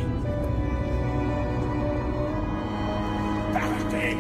me. Partez!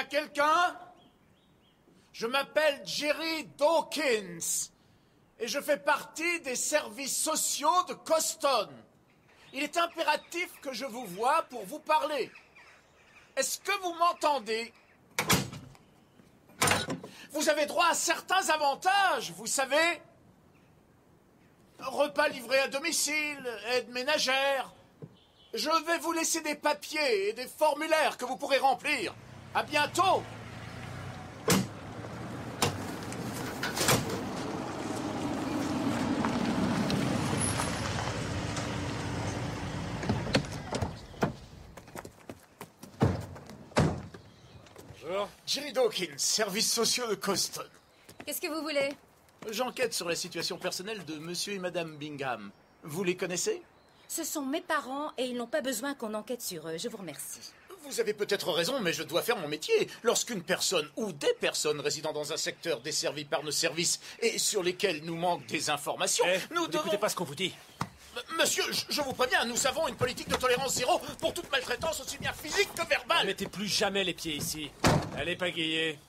Quelqu'un? Je m'appelle Jerry Dawkins et je fais partie des services sociaux de Coston. Il est impératif que je vous voie pour vous parler. Est-ce que vous m'entendez? Vous avez droit à certains avantages, vous savez. Repas livrés à domicile, aide ménagère. Je vais vous laisser des papiers et des formulaires que vous pourrez remplir. À bientôt! Bonjour. Jerry Dawkins, services sociaux de Coston. Qu'est-ce que vous voulez? J'enquête sur la situation personnelle de monsieur et madame Bingham. Vous les connaissez? Ce sont mes parents et ils n'ont pas besoin qu'on enquête sur eux. Je vous remercie. Vous avez peut-être raison, mais je dois faire mon métier. Lorsqu'une personne ou des personnes résidant dans un secteur desservi par nos services et sur lesquels nous manquent des informations, nous devons... N'écoutez pas ce qu'on vous dit. Monsieur, je vous préviens, nous avons une politique de tolérance zéro pour toute maltraitance aussi bien physique que verbale. Ne mettez plus jamais les pieds ici. Allez pagayer.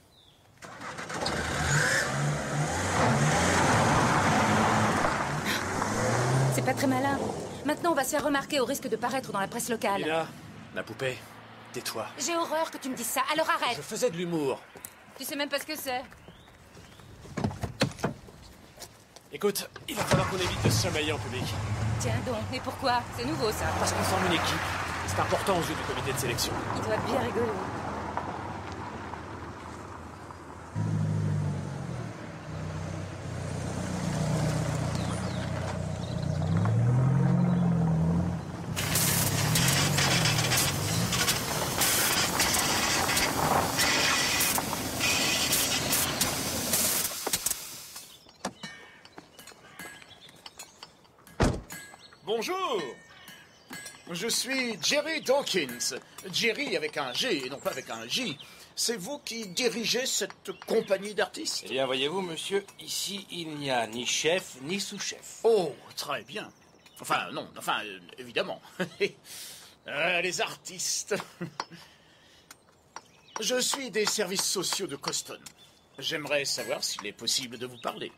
C'est pas très malin. Maintenant, on va se faire remarquer au risque de paraître dans la presse locale. Lina, ma poupée, tais-toi. J'ai horreur que tu me dises ça, alors arrête. Je faisais de l'humour. Tu sais même pas ce que c'est. Écoute, il va falloir qu'on évite de se chamailler en public. Tiens donc, et pourquoi? C'est nouveau, ça. Parce qu'on forme une équipe. C'est important aux yeux du comité de sélection. Il doit bien rigoler. Bonjour. Je suis Jerry Dawkins. Jerry avec un G et non pas avec un J. C'est vous qui dirigez cette compagnie d'artistes? Eh bien, voyez-vous, monsieur, ici, il n'y a ni chef, ni sous-chef. Oh, très bien. Enfin, non, enfin, évidemment. Les artistes. Je suis des services sociaux de Coston. J'aimerais savoir s'il est possible de vous parler.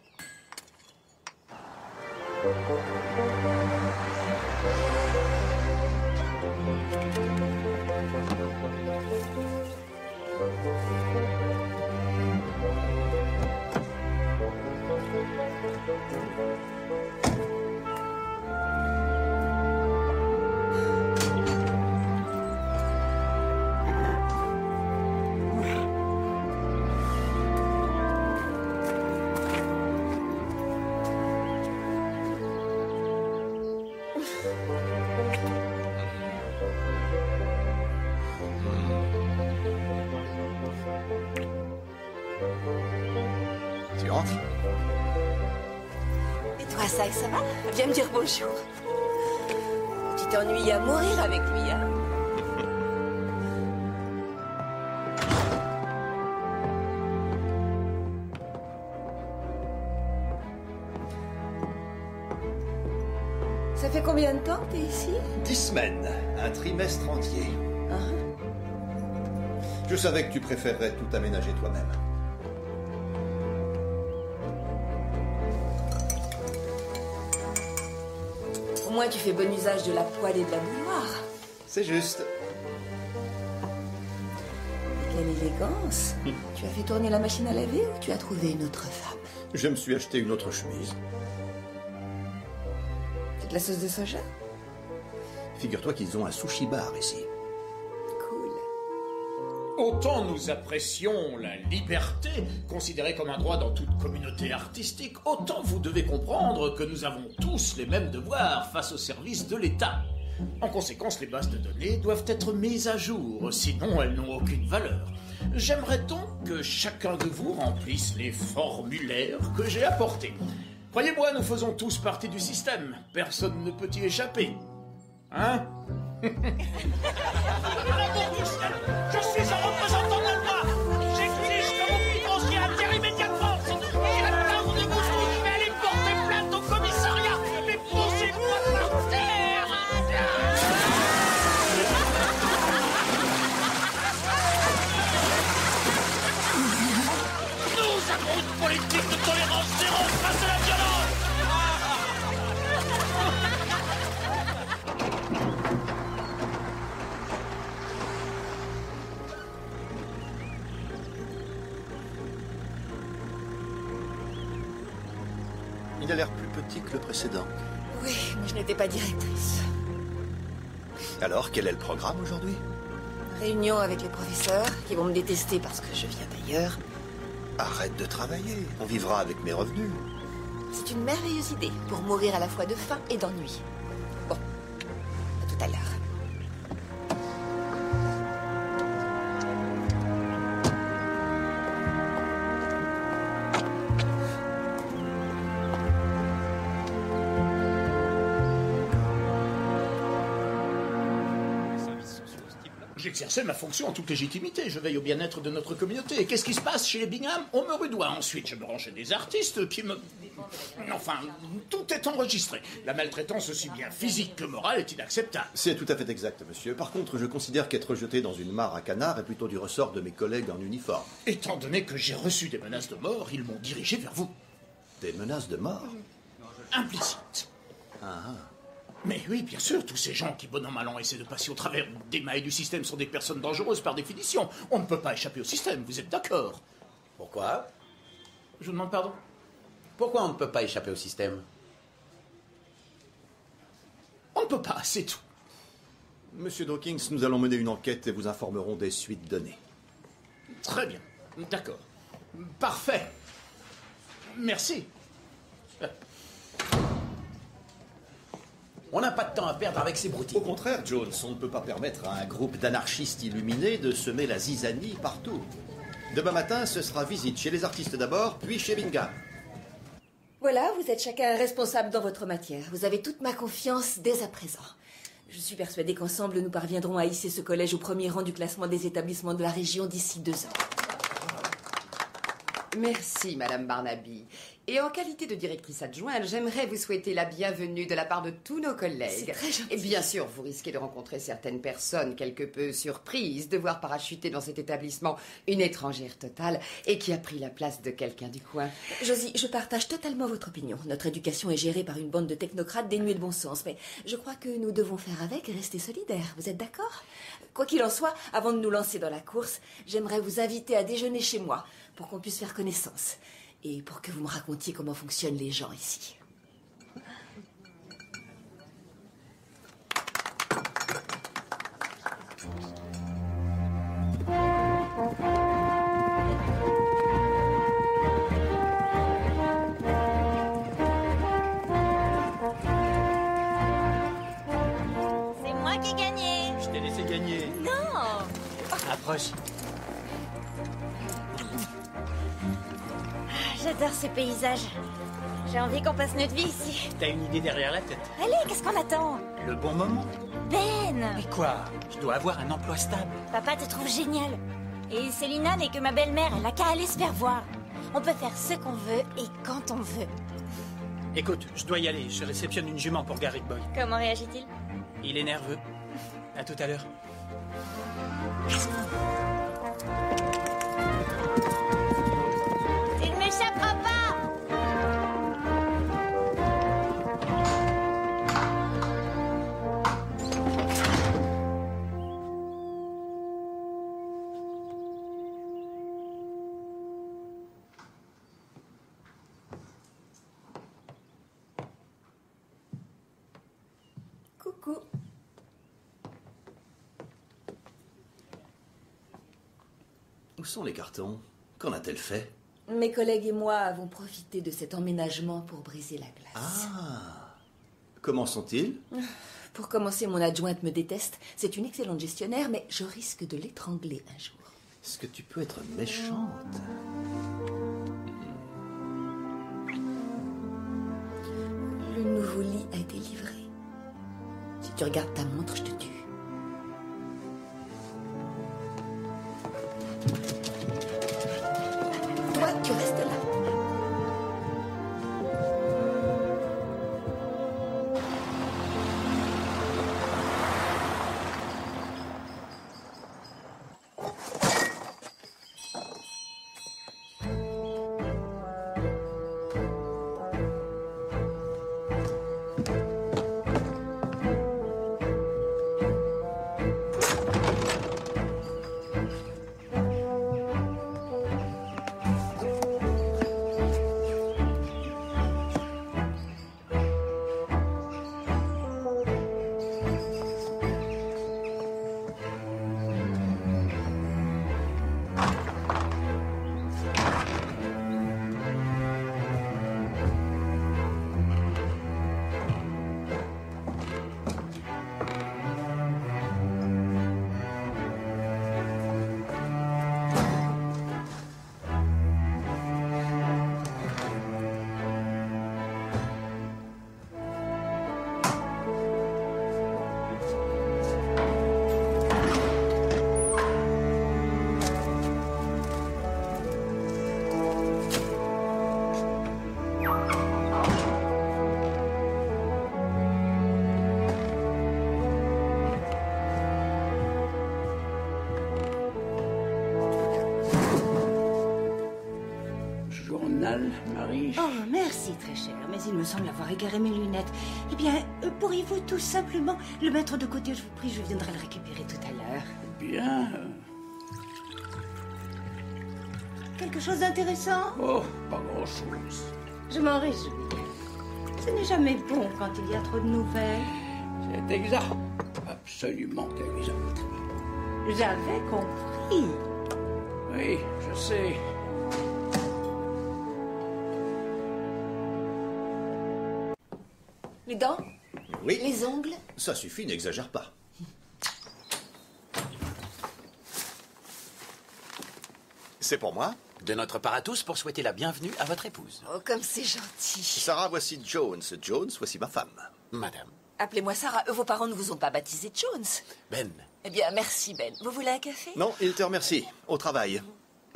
Tu entres? Et toi, ça va? Viens me dire bonjour. Tu t'es ennuyé à mourir avec lui, hein? Ça fait combien de temps que t'es ici? 10 semaines, un trimestre entier. Je savais que tu préférerais tout aménager toi-même. Au moins, tu fais bon usage de la poêle et de la bouilloire. C'est juste. Quelle élégance. Tu as fait tourner la machine à laver ou tu as trouvé une autre femme? Je me suis acheté une autre chemise. C'est de la sauce de soja? Figure-toi qu'ils ont un sushi bar ici. Cool. Autant nous apprécions la liberté, considérée comme un droit dans toute communauté artistique, autant vous devez comprendre que nous avons tous les mêmes devoirs face au service de l'État. En conséquence, les bases de données doivent être mises à jour, sinon elles n'ont aucune valeur. J'aimerais donc que chacun de vous remplisse les formulaires que j'ai apportés. Croyez-moi, nous faisons tous partie du système. Personne ne peut y échapper. Hein? Je suis un représentant de la loi. J'exige que mon financier attire immédiatement. J'irai plaindre de vous tous, je vais aller porter plainte au commissariat. Mais posez-moi par terre. Nous avons une politique de tolérance zéro face à la violence. Il a l'air plus petit que le précédent. Oui, mais je n'étais pas directrice. Alors, quel est le programme aujourd'hui? Réunion avec les professeurs qui vont me détester parce que je viens d'ailleurs. Arrête de travailler. On vivra avec mes revenus. C'est une merveilleuse idée pour mourir à la fois de faim et d'ennui. Bon, à tout à l'heure. J'exerçais ma fonction en toute légitimité. Je veille au bien-être de notre communauté. Et qu'est-ce qui se passe chez les Bingham? On me rudoie. Ensuite, je me rends chez des artistes qui me... Enfin, tout est enregistré. La maltraitance, aussi bien physique que morale, est inacceptable. C'est tout à fait exact, monsieur. Par contre, je considère qu'être jeté dans une mare à canards est plutôt du ressort de mes collègues en uniforme. Étant donné que j'ai reçu des menaces de mort, ils m'ont dirigé vers vous. Des menaces de mort? Implicites. Mais oui, bien sûr, tous ces gens qui, bon an, mal an, essaient de passer au travers des mailles du système sont des personnes dangereuses par définition. On ne peut pas échapper au système, vous êtes d'accord? Pourquoi? Je vous demande pardon? Pourquoi on ne peut pas échapper au système? On ne peut pas, c'est tout. Monsieur Dawkins, nous allons mener une enquête et vous informerons des suites données. Très bien, d'accord. Parfait. Merci. On n'a pas de temps à perdre avec ces broutilles. Au contraire, Jones, on ne peut pas permettre à un groupe d'anarchistes illuminés de semer la zizanie partout. Demain matin, ce sera visite chez les artistes d'abord, puis chez Bingham. Voilà, vous êtes chacun responsable dans votre matière. Vous avez toute ma confiance dès à présent. Je suis persuadée qu'ensemble, nous parviendrons à hisser ce collège au premier rang du classement des établissements de la région d'ici 2 ans. Merci, Madame Barnaby. Et en qualité de directrice adjointe, j'aimerais vous souhaiter la bienvenue de la part de tous nos collègues. C'est très gentil. Et bien sûr, vous risquez de rencontrer certaines personnes quelque peu surprises de voir parachuter dans cet établissement une étrangère totale et qui a pris la place de quelqu'un du coin. Josie, je partage totalement votre opinion. Notre éducation est gérée par une bande de technocrates dénués de bon sens. Mais je crois que nous devons faire avec et rester solidaires. Vous êtes d'accord? Quoi qu'il en soit, avant de nous lancer dans la course, j'aimerais vous inviter à déjeuner chez moi pour qu'on puisse faire connaissance. Et pour que vous me racontiez comment fonctionnent les gens ici. C'est moi qui ai gagné. Je t'ai laissé gagner. Non. Approche. J'adore ce paysage. J'ai envie qu'on passe notre vie ici. T'as une idée derrière la tête. Allez, qu'est-ce qu'on attend? Le bon moment. Ben! Mais quoi? Je dois avoir un emploi stable. Papa te trouve génial. Et Célina n'est que ma belle-mère, elle a qu'à aller se faire voir. On peut faire ce qu'on veut et quand on veut. Écoute, je dois y aller. Je réceptionne une jument pour Garrick Boy. Comment réagit-il? Il est nerveux. À tout à l'heure. Tu ne m'échapperas pas! Coucou. Où sont les cartons? Qu'en a-t-elle fait? Mes collègues et moi avons profité de cet emménagement pour briser la glace. Ah. Comment sont-ils? Pour commencer, mon adjointe me déteste. C'est une excellente gestionnaire, mais je risque de l'étrangler un jour. Est-ce que tu peux être méchante? Le nouveau lit a été livré. Si tu regardes ta montre, je te tue. Toi, tu restes là. Marie. Oh, merci, très cher, mais il me semble avoir égaré mes lunettes. Eh bien, pourriez-vous tout simplement le mettre de côté, je vous prie, je viendrai le récupérer tout à l'heure. Bien. Quelque chose d'intéressant? Oh, pas grand-chose. Je m'en réjouis. Ce n'est jamais bon quand il y a trop de nouvelles. C'est exact. Absolument exact. J'avais compris. Oui, je sais. Les dents? Oui. Les ongles? Ça suffit, n'exagère pas. C'est pour moi? De notre part à tous pour souhaiter la bienvenue à votre épouse. Oh, comme c'est gentil. Sarah, voici Jones. Jones, voici ma femme. Madame. Appelez-moi Sarah. Vos parents ne vous ont pas baptisé Jones? Ben. Eh bien, merci Ben. Vous voulez un café? Non, il te remercie. Au travail.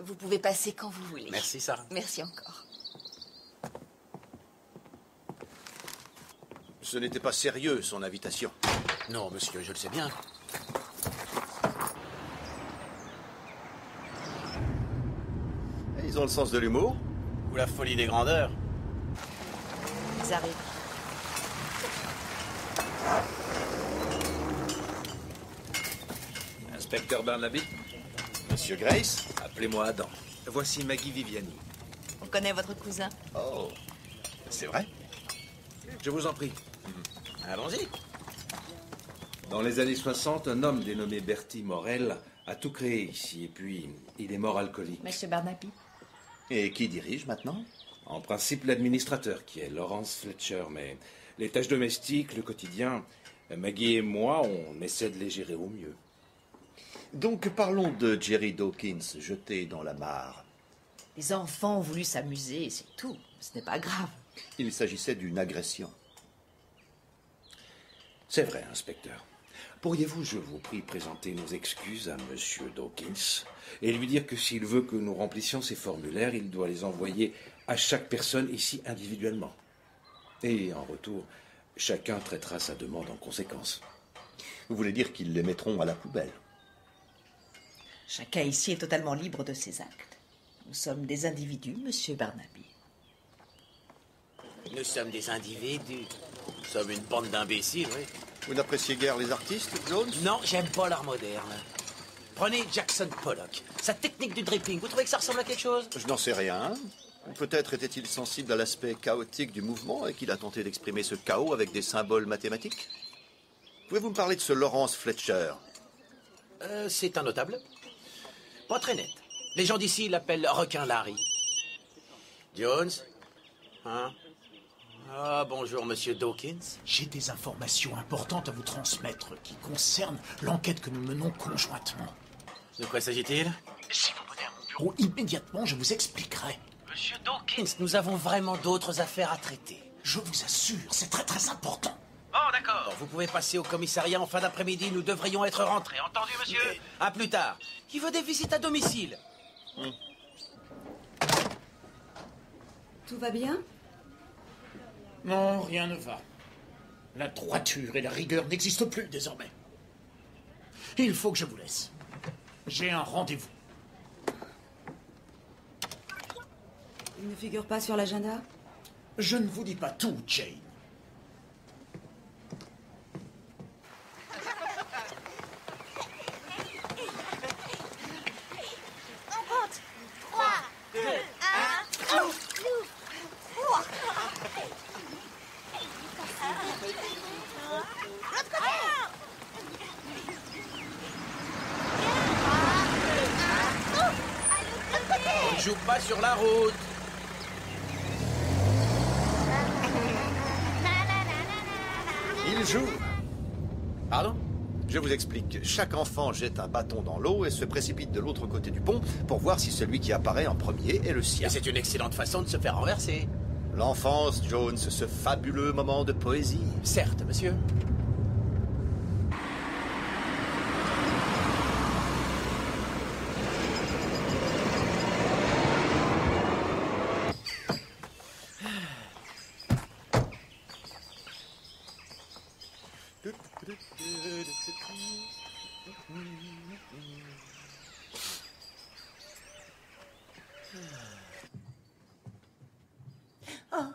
Vous pouvez passer quand vous voulez. Merci, Sarah. Merci encore. Ce n'était pas sérieux, son invitation. Non, monsieur, je le sais bien. Ils ont le sens de l'humour. Ou la folie des grandeurs. Ils arrivent. Inspecteur Barnaby. Monsieur Grace. Appelez-moi Adam. Voici Maggie Viviani. On connaît votre cousin? Oh, c'est vrai? Je vous en prie. Allons-y. Dans les années 60, un homme dénommé Bertie Morel a tout créé ici. Et puis, il est mort alcoolique. Monsieur Barnaby. Et qui dirige maintenant? En principe, l'administrateur, qui est Lawrence Fletcher. Mais les tâches domestiques, le quotidien, Maggie et moi, on essaie de les gérer au mieux. Donc parlons de Jerry Dawkins, jeté dans la mare. Les enfants ont voulu s'amuser, c'est tout. Ce n'est pas grave. Il s'agissait d'une agression. C'est vrai, inspecteur. Pourriez-vous, je vous prie, présenter nos excuses à Monsieur Dawkins et lui dire que s'il veut que nous remplissions ces formulaires, il doit les envoyer à chaque personne ici individuellement. Et en retour, chacun traitera sa demande en conséquence. Vous voulez dire qu'ils les mettront à la poubelle? Chacun ici est totalement libre de ses actes. Nous sommes des individus, Monsieur Barnaby. Nous sommes des individus. Nous sommes une bande d'imbéciles, oui. Vous n'appréciez guère les artistes, Jones? Non, j'aime pas l'art moderne. Prenez Jackson Pollock. Sa technique du dripping, vous trouvez que ça ressemble à quelque chose? Je n'en sais rien. Peut-être était-il sensible à l'aspect chaotique du mouvement et qu'il a tenté d'exprimer ce chaos avec des symboles mathématiques. Pouvez-vous me parler de ce Lawrence Fletcher? C'est un notable. Pas très net. Les gens d'ici l'appellent Requin Larry. Jones? Hein? Ah, bonjour, monsieur Dawkins. J'ai des informations importantes à vous transmettre qui concernent l'enquête que nous menons conjointement. De quoi s'agit-il? Si vous venez à mon bureau immédiatement, je vous expliquerai. Monsieur Dawkins, nous avons vraiment d'autres affaires à traiter. Je vous assure, c'est très très important. Bon, d'accord. Bon, vous pouvez passer au commissariat en fin d'après-midi. Nous devrions être rentrés. Entendu, monsieur? À plus tard. Qui veut des visites à domicile? Tout va bien? Non, rien ne va. La droiture et la rigueur n'existent plus désormais. Il faut que je vous laisse. J'ai un rendez-vous. Il ne figure pas sur l'agenda? Je ne vous dis pas tout, Jane. On compte. 3, 2, 1, ouf. On ne joue pas sur la route. Il joue. Pardon? Je vous explique. Chaque enfant jette un bâton dans l'eau et se précipite de l'autre côté du pont pour voir si celui qui apparaît en premier est le sien. Et c'est une excellente façon de se faire renverser. L'enfance, Jones, ce fabuleux moment de poésie. Certes, monsieur. Oh.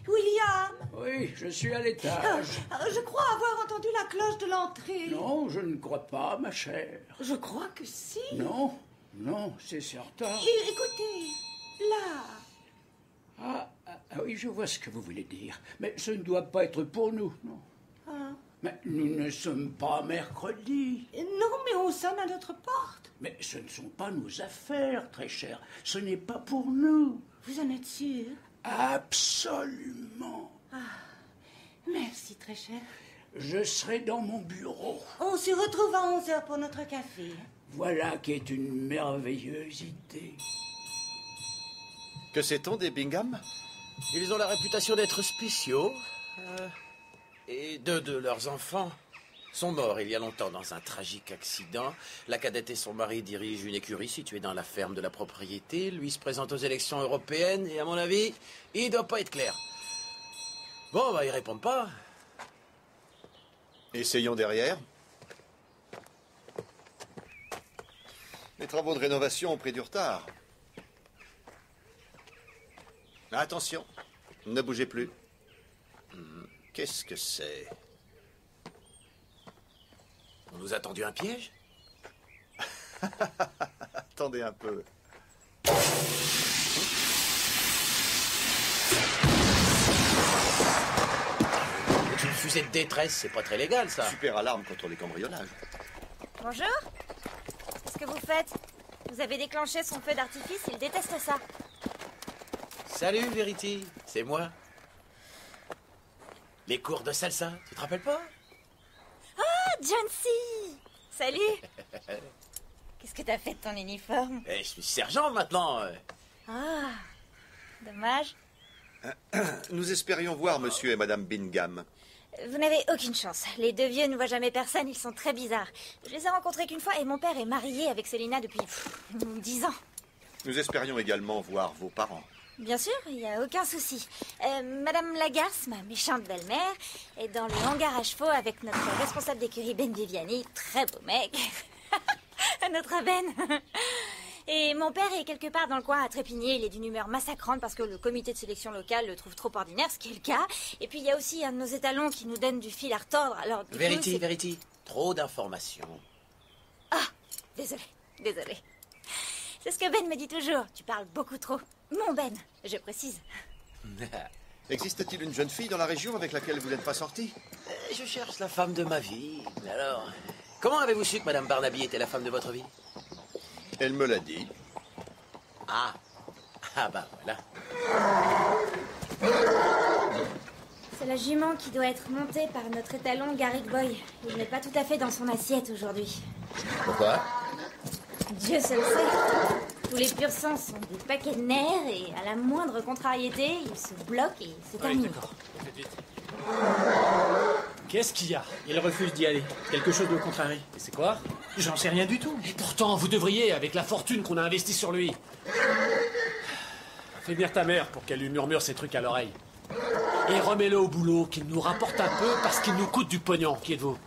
William! Oui, je suis à l'étage. Je crois avoir entendu la cloche de l'entrée. Non, je ne crois pas, ma chère. Je crois que si. Non, non, c'est certain. Écoutez, là. Ah oui, je vois ce que vous voulez dire. Mais ce ne doit pas être pour nous, non. Ah. Mais nous ne sommes pas mercredi. Non, mais on sonne à notre porte. Mais ce ne sont pas nos affaires, très cher. Ce n'est pas pour nous. Vous en êtes sûr? Absolument. Ah, merci, très cher. Je serai dans mon bureau. On se retrouve à 11h pour notre café. Voilà qui est une merveilleuse idée. Que sait-on des Bingham? Ils ont la réputation d'être spéciaux. Et deux de leurs enfants sont morts il y a longtemps dans un tragique accident. La cadette et son mari dirigent une écurie située dans la ferme de la propriété. Lui se présente aux élections européennes et à mon avis, il doit pas être clair. Bon, bah, ils répondent pas. Essayons derrière. Les travaux de rénovation ont pris du retard. Attention, ne bougez plus. Qu'est-ce que c'est? On nous a tendu un piège? Attendez un peu. C'est une fusée de détresse, c'est pas très légal, ça. Super alarme contre les cambriolages. Bonjour. Qu'est-ce que vous faites? Vous avez déclenché son feu d'artifice, il déteste ça. Salut, Verity, c'est moi. Les cours de salsa, tu te rappelles pas? Ah, John C. Salut. Qu'est-ce que t'as fait de ton uniforme? Je suis sergent maintenant. Ah, dommage. Nous espérions voir monsieur et madame Bingham. Vous n'avez aucune chance. Les deux vieux ne voient jamais personne, ils sont très bizarres. Je les ai rencontrés qu'une fois et mon père est marié avec Selina depuis 10 ans. Nous espérions également voir vos parents. Bien sûr, il n'y a aucun souci. Madame Lagarce, ma méchante belle-mère, est dans le hangar à chevaux avec notre responsable d'écurie Ben Viviani, très beau mec. Notre Ben. Et mon père est quelque part dans le coin à trépigner, il est d'une humeur massacrante parce que le comité de sélection locale le trouve trop ordinaire, ce qui est le cas. Et puis il y a aussi un de nos étalons qui nous donne du fil à retordre, alors... Verity, trop d'informations. Ah, désolé. C'est ce que Ben me dit toujours, tu parles beaucoup trop. Mon Ben, je précise. Existe-t-il une jeune fille dans la région avec laquelle vous n'êtes pas sorti? Je cherche la femme de ma vie. Alors, comment avez-vous su que Madame Barnaby était la femme de votre vie? Elle me l'a dit. Ah bah voilà. C'est la jument qui doit être montée par notre étalon Garrick Boy. Il n'est pas tout à fait dans son assiette aujourd'hui. Pourquoi? Dieu seul sait. Tous les pur sang sont des paquets de nerfs et à la moindre contrariété, ils se bloquent et c'est terminé. D'accord. Faites vite. Qu'est-ce qu'il y a? Il refuse d'y aller. Quelque chose de contrarie. Et c'est quoi? J'en sais rien du tout. Et pourtant, vous devriez, avec la fortune qu'on a investie sur lui. Fais venir ta mère pour qu'elle lui murmure ces trucs à l'oreille. Et remets-le au boulot, qu'il nous rapporte un peu parce qu'il nous coûte du pognon. Qui êtes-vous?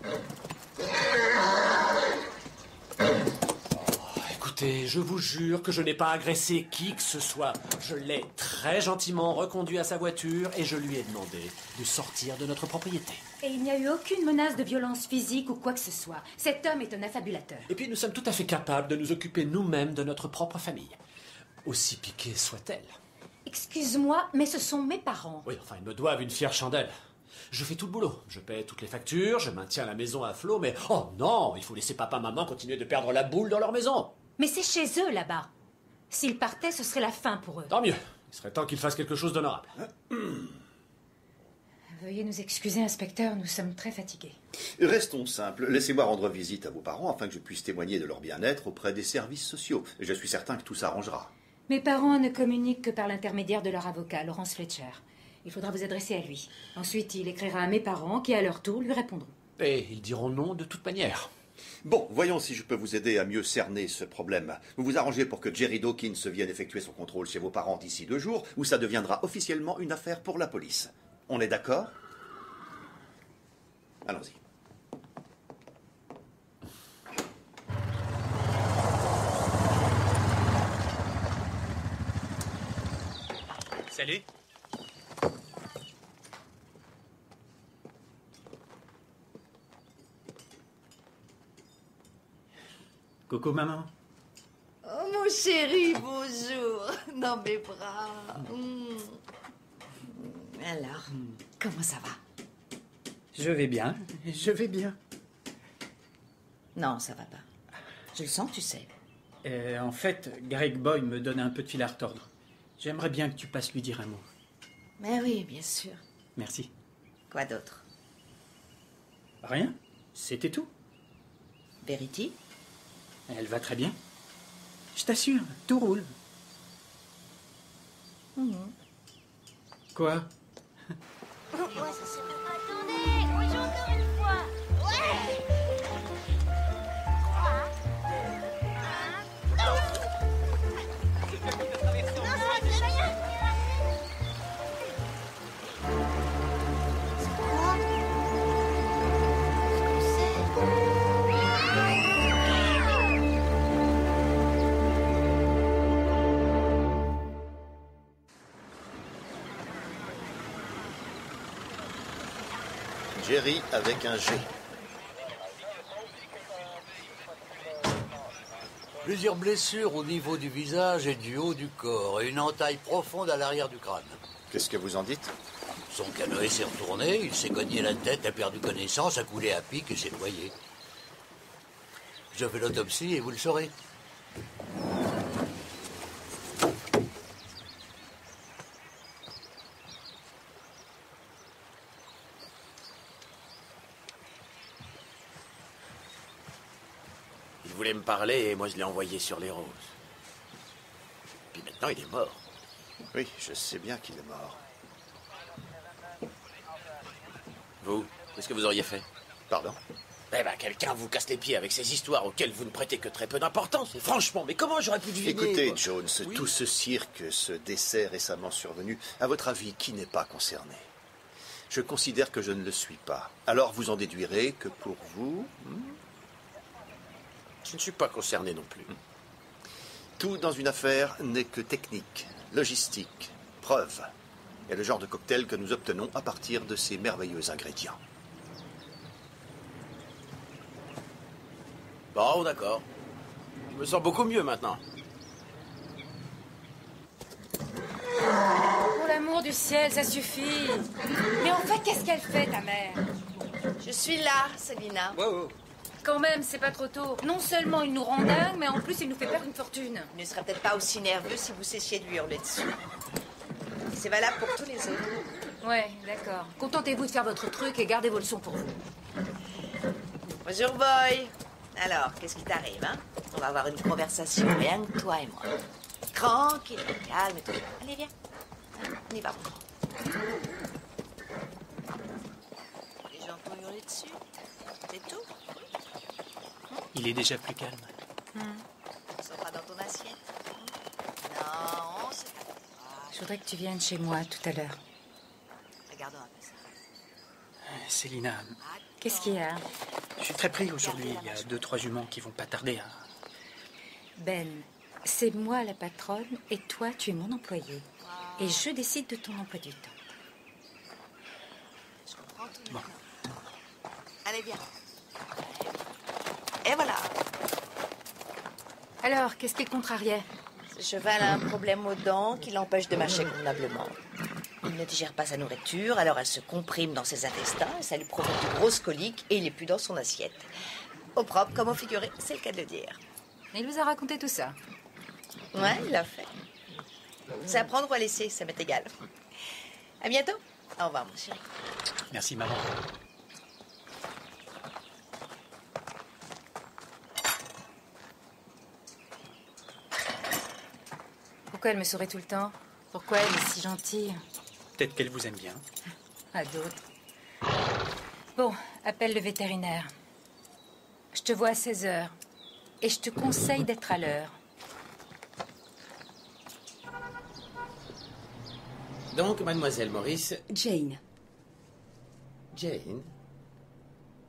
Écoutez, je vous jure que je n'ai pas agressé qui que ce soit. Je l'ai très gentiment reconduit à sa voiture et je lui ai demandé de sortir de notre propriété. Et il n'y a eu aucune menace de violence physique ou quoi que ce soit. Cet homme est un affabulateur. Et puis nous sommes tout à fait capables de nous occuper nous-mêmes de notre propre famille. Aussi piquée soit-elle. Excuse-moi, mais ce sont mes parents. Oui, enfin, ils me doivent une fière chandelle. Je fais tout le boulot. Je paie toutes les factures, je maintiens la maison à flot, mais... Oh non, il faut laisser papa-maman continuer de perdre la boule dans leur maison. Mais c'est chez eux, là-bas. S'ils partaient, ce serait la fin pour eux. Tant mieux. Il serait temps qu'ils fassent quelque chose d'honorable. Veuillez nous excuser, inspecteur, nous sommes très fatigués. Restons simples. Laissez-moi rendre visite à vos parents afin que je puisse témoigner de leur bien-être auprès des services sociaux. Je suis certain que tout s'arrangera. Mes parents ne communiquent que par l'intermédiaire de leur avocat, Laurence Fletcher. Il faudra vous adresser à lui. Ensuite, il écrira à mes parents qui, à leur tour, lui répondront. Et ils diront non de toute manière. Bon, voyons si je peux vous aider à mieux cerner ce problème. Vous vous arrangez pour que Jerry Dawkins vienne effectuer son contrôle chez vos parents d'ici 2 jours, ou ça deviendra officiellement une affaire pour la police. On est d'accord? Allons-y. Salut. Coucou, maman. Oh, mon chéri, bonjour. Dans mes bras. Alors, comment ça va? Je vais bien. Non, ça va pas. Je le sens, tu sais. En fait, Greg Boy me donne un peu de fil à retordre. J'aimerais bien que tu passes lui dire un mot. Mais oui, bien sûr. Merci. Quoi d'autre? Rien. C'était tout. Verity? Elle va très bien. Je t'assure, tout roule. Quoi? Attendez, moi j'ai encore une fois. Ouais. Jerry avec un G. Plusieurs blessures au niveau du visage et du haut du corps, et une entaille profonde à l'arrière du crâne. Qu'est-ce que vous en dites? Son canoë s'est retourné, il s'est cogné la tête, a perdu connaissance, a coulé à pic et s'est noyé. Je fais l'autopsie et vous le saurez. Il voulait me parler et moi je l'ai envoyé sur les roses. Puis maintenant il est mort. Oui, je sais bien qu'il est mort. Vous, qu'est-ce que vous auriez fait? Pardon? Eh ben, quelqu'un vous casse les pieds avec ces histoires auxquelles vous ne prêtez que très peu d'importance. Et franchement, mais comment j'aurais pu deviner? Écoutez, Jones, tout ce cirque, ce décès récemment survenu, à votre avis, qui n'est pas concerné? Je considère que je ne le suis pas. Alors vous en déduirez que pour vous... Je ne suis pas concerné non plus. Tout dans une affaire n'est que technique, logistique, preuve. Et le genre de cocktail que nous obtenons à partir de ces merveilleux ingrédients. Bon, d'accord. Je me sens beaucoup mieux maintenant. Pour l'amour du ciel, ça suffit. Mais en fait, qu'est-ce qu'elle fait, ta mère? Je suis là, Selina. Quand même, c'est pas trop tôt. Non seulement il nous rend dingue, mais en plus il nous fait perdre une fortune. Il ne serait peut-être pas aussi nerveux si vous cessiez de lui hurler dessus. C'est valable pour tous les autres. Ouais, d'accord. Contentez-vous de faire votre truc et gardez vos leçons pour vous. Bonjour, boy. Alors, qu'est-ce qui t'arrive, hein? On va avoir une conversation, rien que toi et moi. Tranquille, calme-toi. Allez, viens. On y va, mon grand. Les gens t'ont hurlé dessus. C'est tout. Il est déjà plus calme. Ça sera dans ton assiette. Non, c'est pas grave. Je voudrais que tu viennes chez moi tout à l'heure. Regardons un peu ça. Célina, Qu'est-ce qu'il y a? je suis très pris aujourd'hui. Il y a 2-3 juments qui vont pas tarder à... Ben, c'est moi la patronne et toi, tu es mon employé. Et je décide de ton emploi du temps. Je comprends tout. Bon. Allez, viens. Et voilà. Alors, qu'est-ce qui le contrariait? Ce cheval a un problème aux dents qui l'empêche de mâcher convenablement. Il ne digère pas sa nourriture, alors elle se comprime dans ses intestins, et ça lui provoque de grosses coliques et il n'est plus dans son assiette. Au propre comme au figuré, c'est le cas de le dire. Il vous a raconté tout ça? Ouais, il l'a fait. C'est à prendre ou à laisser, ça m'est égal. À bientôt. Au revoir, mon chéri. Merci, maman. Pourquoi elle me sourit tout le temps? Pourquoi elle est si gentille? Peut-être qu'elle vous aime bien. À d'autres. Bon, appelle le vétérinaire. Je te vois à 16h. Et je te conseille d'être à l'heure. Donc, mademoiselle Maurice... Jane. Jane?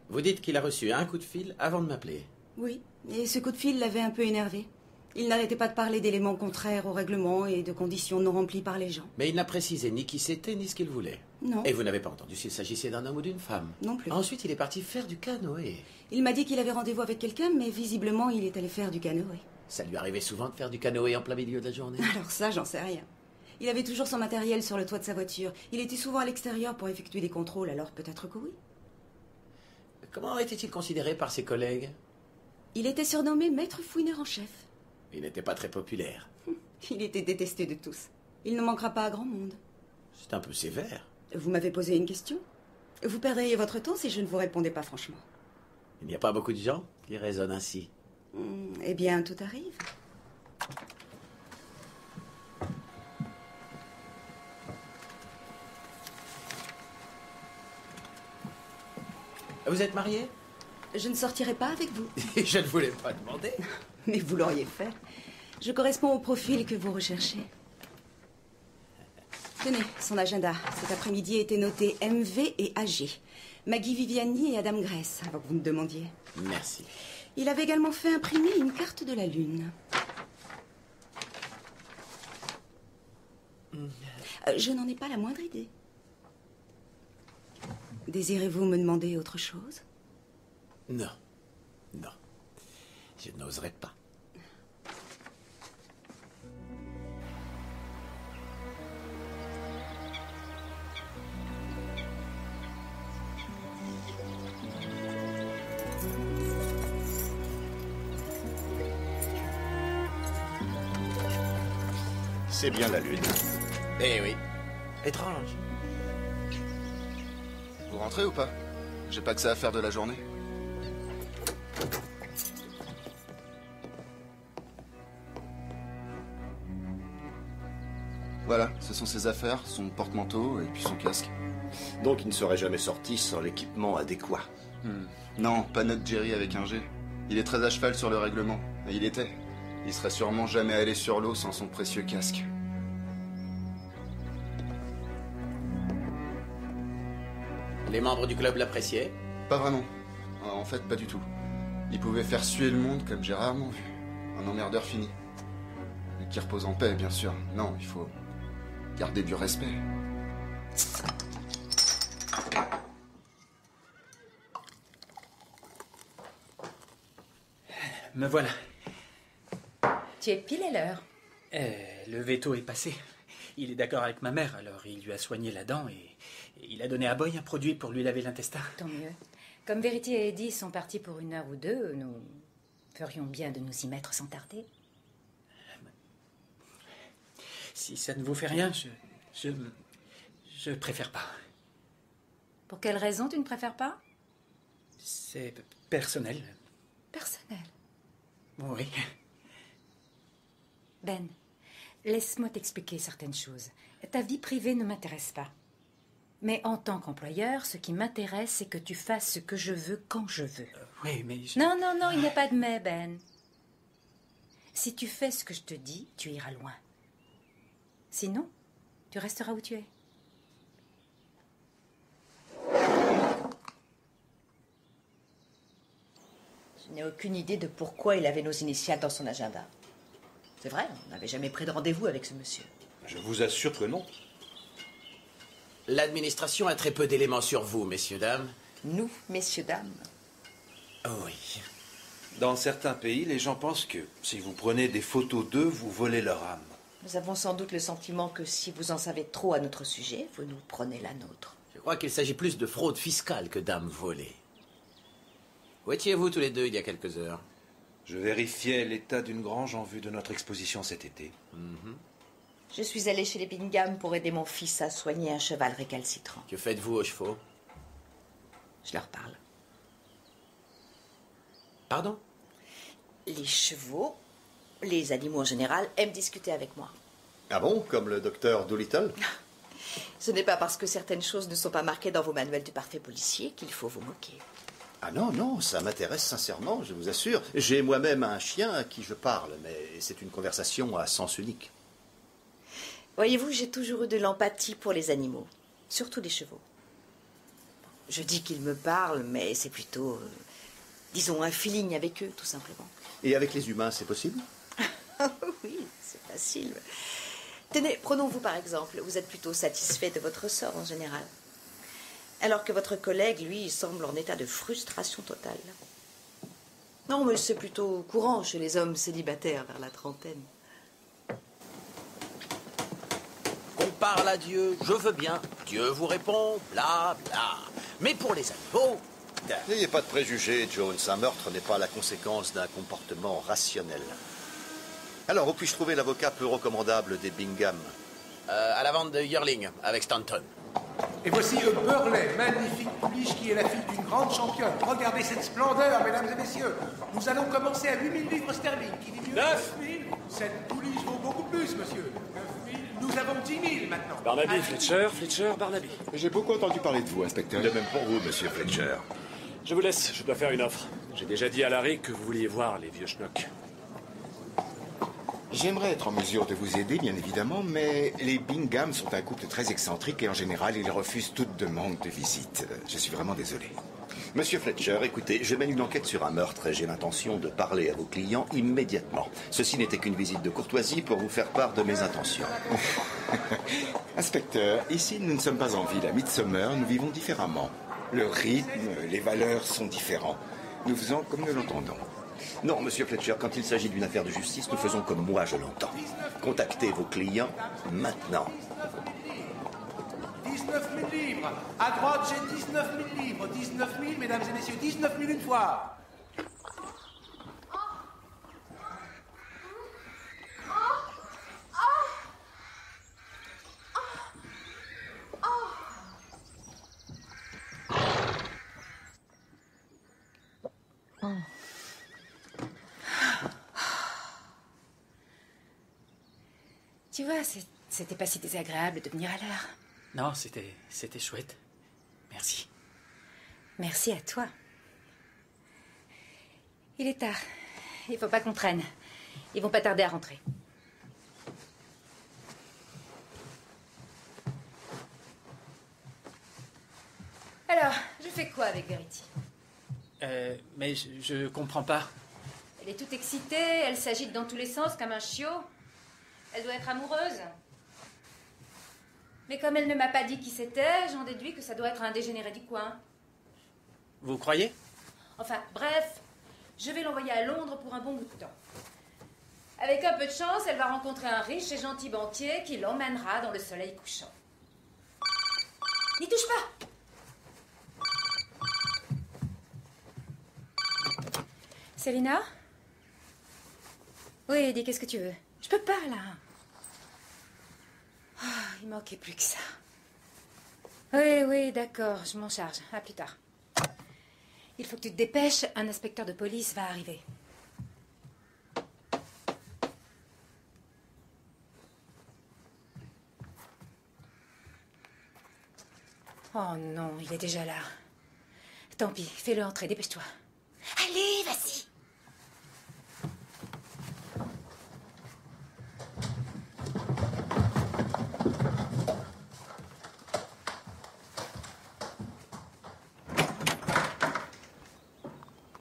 Vous dites qu'il a reçu un coup de fil avant de m'appeler. Oui, et ce coup de fil l'avait un peu énervé. Il n'arrêtait pas de parler d'éléments contraires au règlement et de conditions non remplies par les gens. Mais il n'a précisé ni qui c'était, ni ce qu'il voulait. Non. Et vous n'avez pas entendu s'il s'agissait d'un homme ou d'une femme? Non plus. Ensuite, il est parti faire du canoë. Il m'a dit qu'il avait rendez-vous avec quelqu'un, mais visiblement, il est allé faire du canoë. Ça lui arrivait souvent de faire du canoë en plein milieu de la journée? Alors ça, j'en sais rien. Il avait toujours son matériel sur le toit de sa voiture. Il était souvent à l'extérieur pour effectuer des contrôles, alors peut-être que oui. Comment était-il considéré par ses collègues? Il était surnommé maître fouineur en chef. Il n'était pas très populaire. Il était détesté de tous. Il ne manquera pas à grand monde. C'est un peu sévère. Vous m'avez posé une question? Vous perdriez votre temps si je ne vous répondais pas franchement. Il n'y a pas beaucoup de gens qui raisonnent ainsi. Eh bien, tout arrive. Vous êtes marié? Je ne sortirai pas avec vous. Je ne voulais pas demander. Mais vous l'auriez fait. Je corresponds au profil que vous recherchez. Tenez, son agenda. Cet après-midi était noté MV et AG. Maggie Viviani et Adam Grace, avant que vous me demandiez. Merci. Il avait également fait imprimer une carte de la Lune. Je n'en ai pas la moindre idée. Désirez-vous me demander autre chose? Non. Non. Je n'oserais pas. C'est bien la lune. Eh oui. Étrange. Vous rentrez ou pas? J'ai pas que ça à faire de la journée. Voilà, ce sont ses affaires, son porte-manteau et puis son casque. Donc il ne serait jamais sorti sans l'équipement adéquat. Non, pas notre Jerry avec un G. Il est très à cheval sur le règlement. Et il était. Il serait sûrement jamais allé sur l'eau sans son précieux casque. Les membres du club l'appréciaient? Pas vraiment. En fait, pas du tout. Il pouvait faire suer le monde comme j'ai rarement vu. Un emmerdeur fini. Mais qui repose en paix, bien sûr. Non, il faut garder du respect. Me voilà. Tu es pile à l'heure. Le veto est passé. Il est d'accord avec ma mère, alors il lui a soigné la dent et il a donné à Boy un produit pour lui laver l'intestin. Tant mieux. Comme Verity et Eddie sont partis pour 1 heure ou 2, nous ferions bien de nous y mettre sans tarder. Si ça ne vous fait rien, je préfère pas. Pour quelle raison tu ne préfères pas? C'est personnel. Personnel. Oui. Ben, laisse-moi t'expliquer certaines choses. Ta vie privée ne m'intéresse pas. Mais en tant qu'employeur, ce qui m'intéresse, c'est que tu fasses ce que je veux quand je veux. Oui, mais... Non, non, non, il n'y a pas de mais, Ben. Si tu fais ce que je te dis, tu iras loin. Sinon, tu resteras où tu es. Je n'ai aucune idée de pourquoi il avait nos initiales dans son agenda. C'est vrai, on n'avait jamais pris de rendez-vous avec ce monsieur. Je vous assure que non. L'administration a très peu d'éléments sur vous, messieurs, dames. Nous, messieurs, dames. Oh oui. Dans certains pays, les gens pensent que si vous prenez des photos d'eux, vous volez leur âme. Nous avons sans doute le sentiment que si vous en savez trop à notre sujet, vous nous prenez la nôtre. Je crois qu'il s'agit plus de fraude fiscale que d'âmes volées. Où étiez-vous tous les deux il y a quelques heures? Je vérifiais l'état d'une grange en vue de notre exposition cet été. Je suis allée chez les Bingham pour aider mon fils à soigner un cheval récalcitrant. Que faites-vous aux chevaux? Je leur parle. Pardon? Les chevaux, les animaux en général, aiment discuter avec moi. Ah bon? Comme le docteur Doolittle? Ce n'est pas parce que certaines choses ne sont pas marquées dans vos manuels du parfait policier qu'il faut vous moquer. Ah non, non, ça m'intéresse sincèrement, je vous assure. J'ai moi-même un chien à qui je parle, mais c'est une conversation à sens unique. Voyez-vous, j'ai toujours eu de l'empathie pour les animaux, surtout les chevaux. Je dis qu'ils me parlent, mais c'est plutôt, disons, un feeling avec eux, tout simplement. Et avec les humains, c'est possible? Oui, c'est facile. Tenez, prenons-vous par exemple. Vous êtes plutôt satisfait de votre sort en général. Alors que votre collègue, lui, semble en état de frustration totale. Non, mais c'est plutôt courant chez les hommes célibataires vers la trentaine. On parle à Dieu, je veux bien. Dieu vous répond, bla bla. Mais pour les animaux... N'ayez pas de préjugés, Jones. Un meurtre n'est pas la conséquence d'un comportement rationnel. Alors, où puis-je trouver l'avocat peu recommandable des Bingham? À la vente de Yearling, avec Stanton. Et voici Burley, magnifique pouliche qui est la fille d'une grande championne. Regardez cette splendeur, mesdames et messieurs. Nous allons commencer à 8 000 livres sterling. Qui dit mieux? 9 000. Cette pouliche vaut beaucoup plus, monsieur. 9 000. Nous avons 10 000 maintenant. Barnaby, Fletcher, Barnaby. J'ai beaucoup entendu parler de vous, inspecteur. De même pour vous, monsieur Fletcher. Je vous laisse, je dois faire une offre. J'ai déjà dit à Larry que vous vouliez voir les vieux schnocks. J'aimerais être en mesure de vous aider, bien évidemment, mais les Bingham sont un couple très excentrique et en général, ils refusent toute demande de visite. Je suis vraiment désolé. Monsieur Fletcher, écoutez, je mène une enquête sur un meurtre et j'ai l'intention de parler à vos clients immédiatement. Ceci n'était qu'une visite de courtoisie pour vous faire part de mes intentions. Inspecteur, ici, nous ne sommes pas en ville. À Midsomer, nous vivons différemment. Le rythme, les valeurs sont différents. Nous faisons comme nous l'entendons. Non, monsieur Fletcher, quand il s'agit d'une affaire de justice, nous faisons comme moi je l'entends. Contactez vos clients maintenant. 19 000 livres. À droite, j'ai 19 000 livres. 19 000, mesdames et messieurs, 19 000 une fois. Tu vois, c'était pas si désagréable de venir à l'heure. Non, c'était chouette. Merci. Merci à toi. Il est tard. Il faut pas qu'on traîne. Ils vont pas tarder à rentrer. Alors, je fais quoi avec Verity? Mais je comprends pas. Elle est toute excitée, elle s'agite dans tous les sens comme un chiot. Elle doit être amoureuse. Mais comme elle ne m'a pas dit qui c'était, j'en déduis que ça doit être un dégénéré du coin. Vous croyez? Enfin, bref, je vais l'envoyer à Londres pour un bon bout de temps. Avec un peu de chance, elle va rencontrer un riche et gentil banquier qui l'emmènera dans le soleil couchant. N'y touche pas! Célina? Oui, dis, qu'est-ce que tu veux? Je peux pas, là. Oh, il manquait plus que ça. Oui, d'accord, je m'en charge. À plus tard. Il faut que tu te dépêches, un inspecteur de police va arriver. Oh non, il est déjà là. Tant pis, fais-le entrer, dépêche-toi. Allez, vas-y.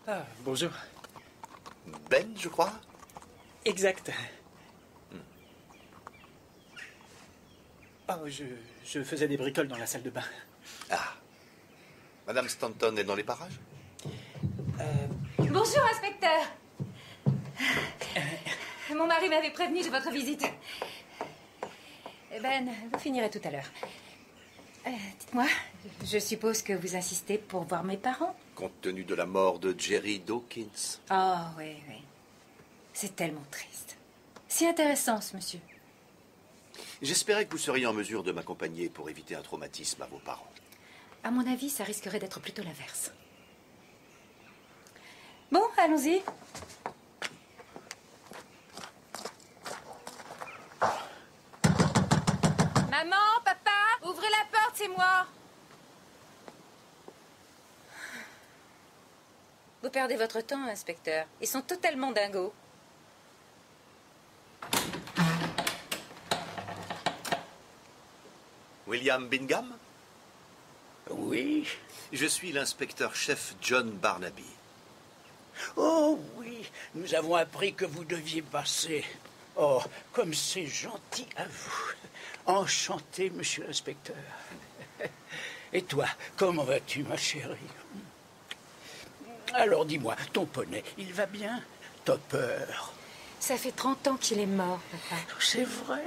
Ah, bonjour. Ben, je crois? Exact. Oh, je faisais des bricoles dans la salle de bain. Ah. Madame Stanton est dans les parages? Bonjour, inspecteur. Mon mari m'avait prévenu de votre visite. Ben, vous finirez tout à l'heure. Dites-moi, je suppose que vous insistez pour voir mes parents? Compte tenu de la mort de Jerry Dawkins. Oh, oui. C'est tellement triste. Si intéressant, ce monsieur. J'espérais que vous seriez en mesure de m'accompagner pour éviter un traumatisme à vos parents. À mon avis, ça risquerait d'être plutôt l'inverse. Bon, allons-y. Maman, papa, ouvrez la porte, c'est moi. Vous perdez votre temps, inspecteur. Ils sont totalement dingos. William Bingham? Oui. Je suis l'inspecteur-chef John Barnaby. Oh oui, nous avons appris que vous deviez passer. Oh, comme c'est gentil à vous. Enchanté, monsieur l'inspecteur. Et toi, comment vas-tu, ma chérie? Alors dis-moi, ton poney, il va bien? T'as peur? Ça fait 30 ans qu'il est mort, papa. C'est vrai?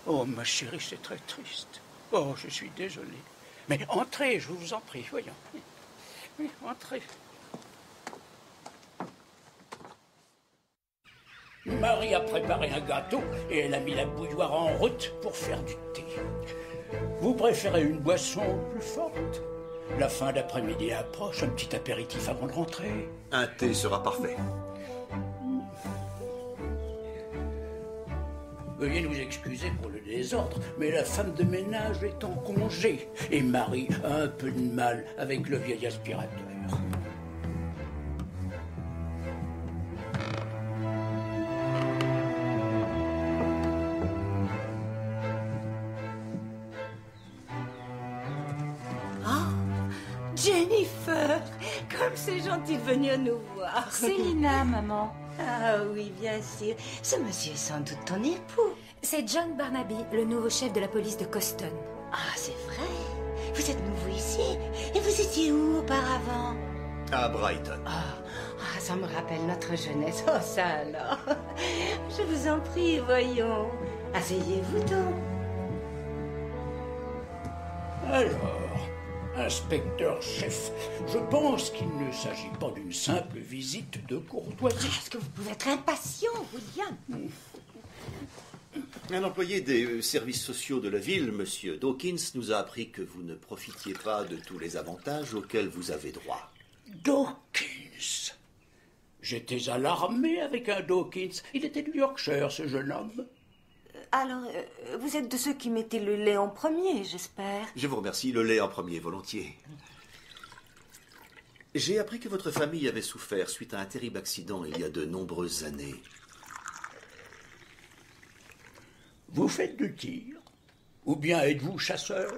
Oh, ma chérie, c'est très triste. Oh, je suis désolé. Mais entrez, je vous en prie, voyons. Oui, entrez. Marie a préparé un gâteau et elle a mis la bouilloire en route pour faire du thé. Vous préférez une boisson plus forte? La fin d'après-midi approche, un petit apéritif avant de rentrer. Un thé sera parfait. Veuillez nous excuser pour le désordre, mais la femme de ménage est en congé et Marie a un peu de mal avec le vieil aspirateur. Jennifer, comme c'est gentil de venir nous voir. Célina, maman. Ah oui, bien sûr. Ce monsieur est sans doute ton époux. C'est John Barnaby, le nouveau chef de la police de Coston. Ah, c'est vrai. vous êtes nouveau ici. Et vous étiez où auparavant? À Brighton. Ah, ça me rappelle notre jeunesse. Oh, ça alors. Je vous en prie, voyons. Asseyez-vous donc. Alors, inspecteur-chef, je pense qu'il ne s'agit pas d'une simple visite de courtoisie. Est-ce que vous pouvez être impatient, William? Un employé des services sociaux de la ville, Monsieur Dawkins, nous a appris que vous ne profitiez pas de tous les avantages auxquels vous avez droit. Dawkins. J'étais à l'armée avec un Dawkins. Il était du Yorkshire, ce jeune homme. Alors, vous êtes de ceux qui mettaient le lait en premier, j'espère. Je vous remercie, le lait en premier, volontiers. J'ai appris que votre famille avait souffert suite à un terrible accident il y a de nombreuses années. Vous faites du tir? Ou bien êtes-vous chasseur?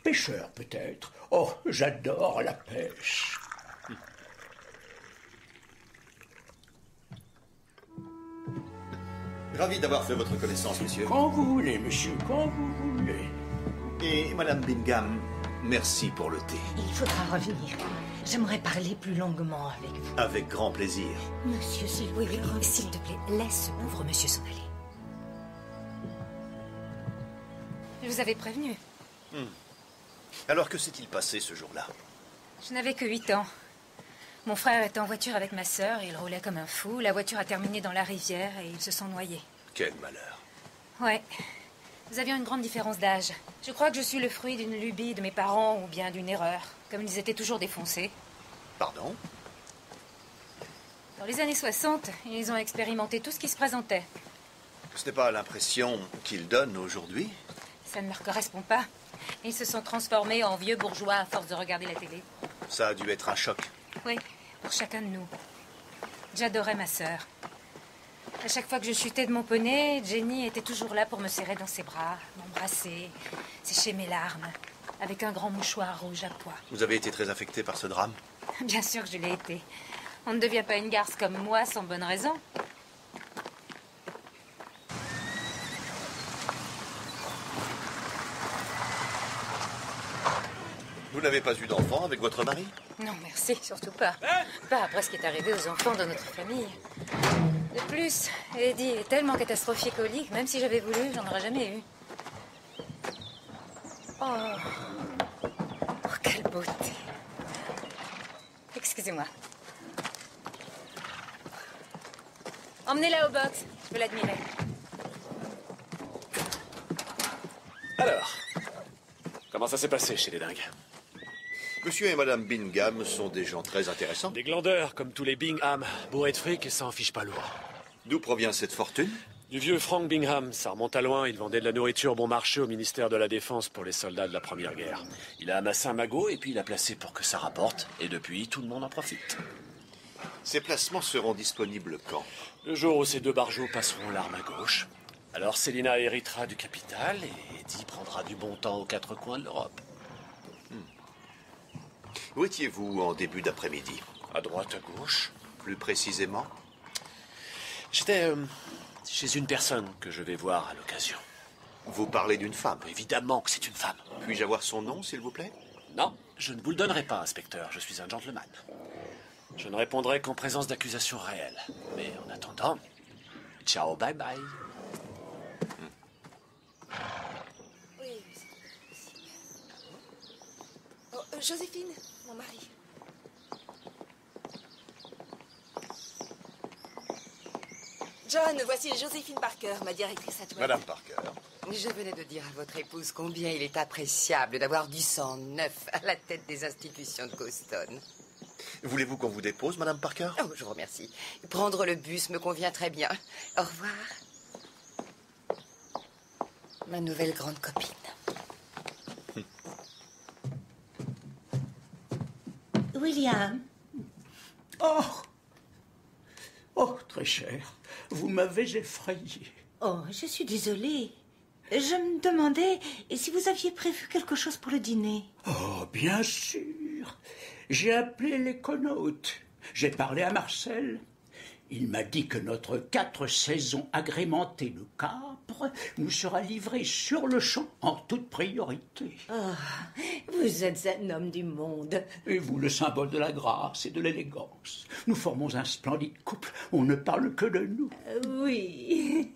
Pêcheur, peut-être. Oh, j'adore la pêche. Ravi d'avoir fait votre connaissance, monsieur. Quand vous voulez, monsieur, quand vous voulez. Et Madame Bingham, merci pour le thé. Il faudra revenir. J'aimerais parler plus longuement avec vous. Avec grand plaisir. Monsieur, s'il vous plaît. Oui, s'il te plaît, laisse ce pauvre monsieur s'en aller. Je vous avais prévenu. Alors, que s'est-il passé ce jour-là? Je n'avais que 8 ans. Mon frère était en voiture avec ma sœur et il roulait comme un fou. La voiture a terminé dans la rivière et ils se sont noyés. Quel malheur. Ouais. Nous avions une grande différence d'âge. Je crois que je suis le fruit d'une lubie de mes parents ou bien d'une erreur. Comme ils étaient toujours défoncés. Pardon? Dans les années 60, ils ont expérimenté tout ce qui se présentait. Ce n'est pas l'impression qu'ils donnent aujourd'hui? Ça ne leur correspond pas. Ils se sont transformés en vieux bourgeois à force de regarder la télé. Ça a dû être un choc. Oui, pour chacun de nous. J'adorais ma sœur. À chaque fois que je chutais de mon poney, Jenny était toujours là pour me serrer dans ses bras, m'embrasser, sécher mes larmes, avec un grand mouchoir rouge à pois. Vous avez été très affecté par ce drame? Bien sûr que je l'ai été. On ne devient pas une garce comme moi sans bonne raison. Vous n'avez pas eu d'enfant avec votre mari? Non, merci, surtout pas. Pas après ce qui est arrivé aux enfants de notre famille. De plus, Eddie est tellement catastrophique au lit que même si j'avais voulu, j'en aurais jamais eu. Oh, quelle beauté. Excusez-moi. Emmenez-la au box, je peux l'admirer. Alors, comment ça s'est passé chez les dingues? Monsieur et Madame Bingham sont des gens très intéressants. Des glandeurs, comme tous les Bingham, bourrés de fric et ça en fiche pas lourd. D'où provient cette fortune? Du vieux Frank Bingham, ça remonte à loin, il vendait de la nourriture bon marché au ministère de la Défense pour les soldats de la Première Guerre. Il a amassé un magot et puis il a placé pour que ça rapporte, et depuis, tout le monde en profite. Ces placements seront disponibles quand? Le jour où ces deux barjots passeront l'arme à gauche. Alors Célina héritera du capital et Eddie prendra du bon temps aux quatre coins de l'Europe. Où étiez-vous en début d'après-midi? À droite, à gauche. Plus précisément? J'étais chez une personne que je vais voir à l'occasion. Vous parlez d'une femme? Évidemment que c'est une femme. Puis-je avoir son nom, s'il vous plaît? Non, je ne vous le donnerai pas, inspecteur. Je suis un gentleman. Je ne répondrai qu'en présence d'accusations réelles. Mais en attendant, ciao, bye bye. Oui, oh, Joséphine, mon mari. John, voici Joséphine Parker, ma directrice adjointe. Madame Parker. Je venais de dire à votre épouse combien il est appréciable d'avoir du sang neuf à la tête des institutions de Coston. Voulez-vous qu'on vous dépose, Madame Parker? Oh, je vous remercie. Prendre le bus me convient très bien. Au revoir. Ma nouvelle grande copine. William. Oh, très cher, vous m'avez effrayé. Oh, je suis désolée. Je me demandais si vous aviez prévu quelque chose pour le dîner. Oh, bien sûr. J'ai appelé l'éconaute. J'ai parlé à Marcel. Il m'a dit que notre 4 saisons agrémentées de Capre nous sera livré sur le champ en toute priorité. Ah, vous êtes un homme du monde. Et vous, le symbole de la grâce et de l'élégance. Nous formons un splendide couple. On ne parle que de nous. Oui.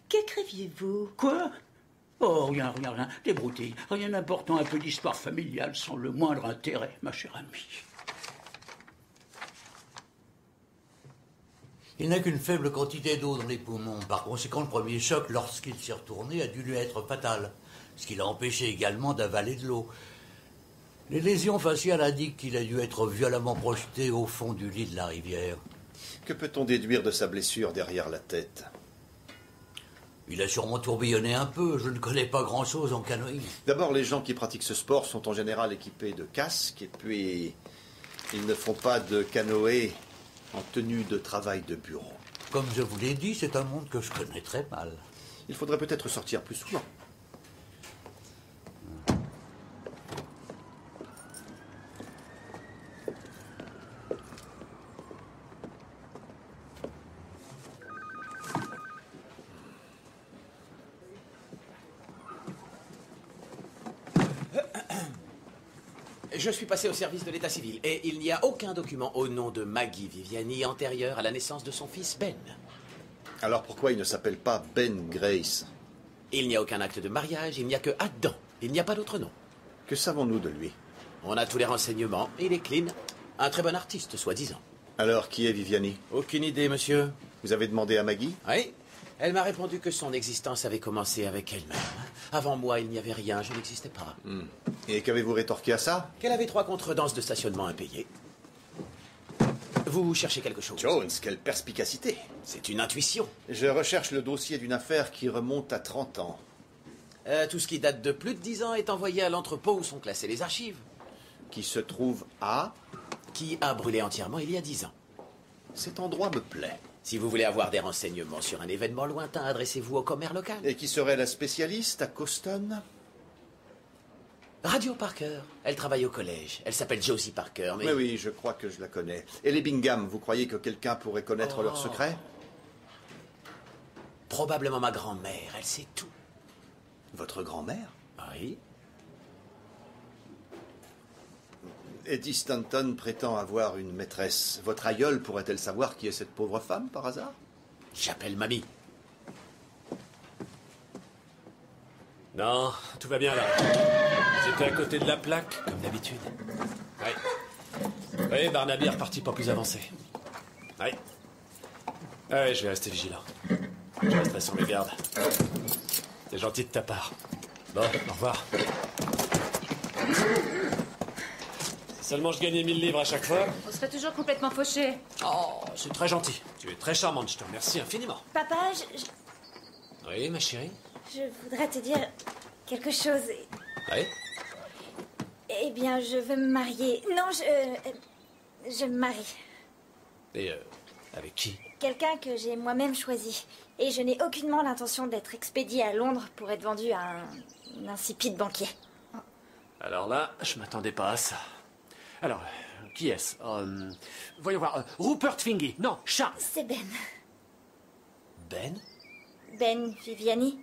Qu'écriviez-vous? Quoi? Oh, rien. Des broutilles. Rien d'important, un peu d'histoire familiale sans le moindre intérêt, ma chère amie. Il n'a qu'une faible quantité d'eau dans les poumons. Par conséquent, le premier choc, lorsqu'il s'est retourné, a dû lui être fatal. Ce qui l'a empêché également d'avaler de l'eau. Les lésions faciales indiquent qu'il a dû être violemment projeté au fond du lit de la rivière. Que peut-on déduire de sa blessure derrière la tête? Il a sûrement tourbillonné un peu. Je ne connais pas grand-chose en canoïsme. D'abord, les gens qui pratiquent ce sport sont en général équipés de casques, et puis ils ne font pas de canoë en tenue de travail de bureau. Comme je vous l'ai dit, c'est un monde que je connais très mal. Il faudrait peut-être sortir plus souvent. Je suis passé au service de l'état civil et il n'y a aucun document au nom de Maggie Viviani antérieur à la naissance de son fils Ben. Alors pourquoi il ne s'appelle pas Ben Grace? Il n'y a aucun acte de mariage, il n'y a que Adam. Il n'y a pas d'autre nom. Que savons-nous de lui? On a tous les renseignements. Il est clean. Un très bon artiste, soi-disant. Alors, qui est Viviani? Aucune idée, monsieur. Vous avez demandé à Maggie? Oui. Elle m'a répondu que son existence avait commencé avec elle-même. Avant moi, il n'y avait rien, je n'existais pas. Et qu'avez-vous rétorqué à ça? Qu'elle avait 3 contredanses de stationnement impayées. Vous cherchez quelque chose? Jones, quelle perspicacité! C'est une intuition. Je recherche le dossier d'une affaire qui remonte à 30 ans. Tout ce qui date de plus de 10 ans est envoyé à l'entrepôt où sont classées les archives. Qui se trouve à? Qui a brûlé entièrement il y a 10 ans. Cet endroit me plaît. Si vous voulez avoir des renseignements sur un événement lointain, adressez-vous au commerce local. Et qui serait la spécialiste à Coston? Radio Parker. Elle travaille au collège. Elle s'appelle Josie Parker, mais... Oui, je crois que je la connais. Et les Bingham, vous croyez que quelqu'un pourrait connaître leur secret? Probablement ma grand-mère, elle sait tout. Votre grand-mère? Oui. Eddie Stanton prétend avoir une maîtresse. Votre aïeule pourrait-elle savoir qui est cette pauvre femme, par hasard? J'appelle mamie. Non, tout va bien là. J'étais à côté de la plaque, comme d'habitude. Oui, Barnaby est reparti pas plus avancé. Oui. Ouais, je vais rester vigilant. Je resterai sur mes gardes. C'est gentil de ta part. Bon, au revoir. Si seulement je gagnais 1000 livres à chaque fois. On serait toujours complètement fauchés. Oh, c'est très gentil. Tu es très charmante, je te remercie infiniment. Papa, Oui, ma chérie? je voudrais te dire quelque chose. Oui? Eh bien, je veux me marier. Non, je me marie. Et avec qui? Quelqu'un que j'ai moi-même choisi. Et je n'ai aucunement l'intention d'être expédié à Londres pour être vendu à un insipide banquier. Alors là, je m'attendais pas à ça. Alors, qui est-ce? Voyons voir. Rupert Fingy. Non, Charles. C'est Ben. Ben? Ben Viviani.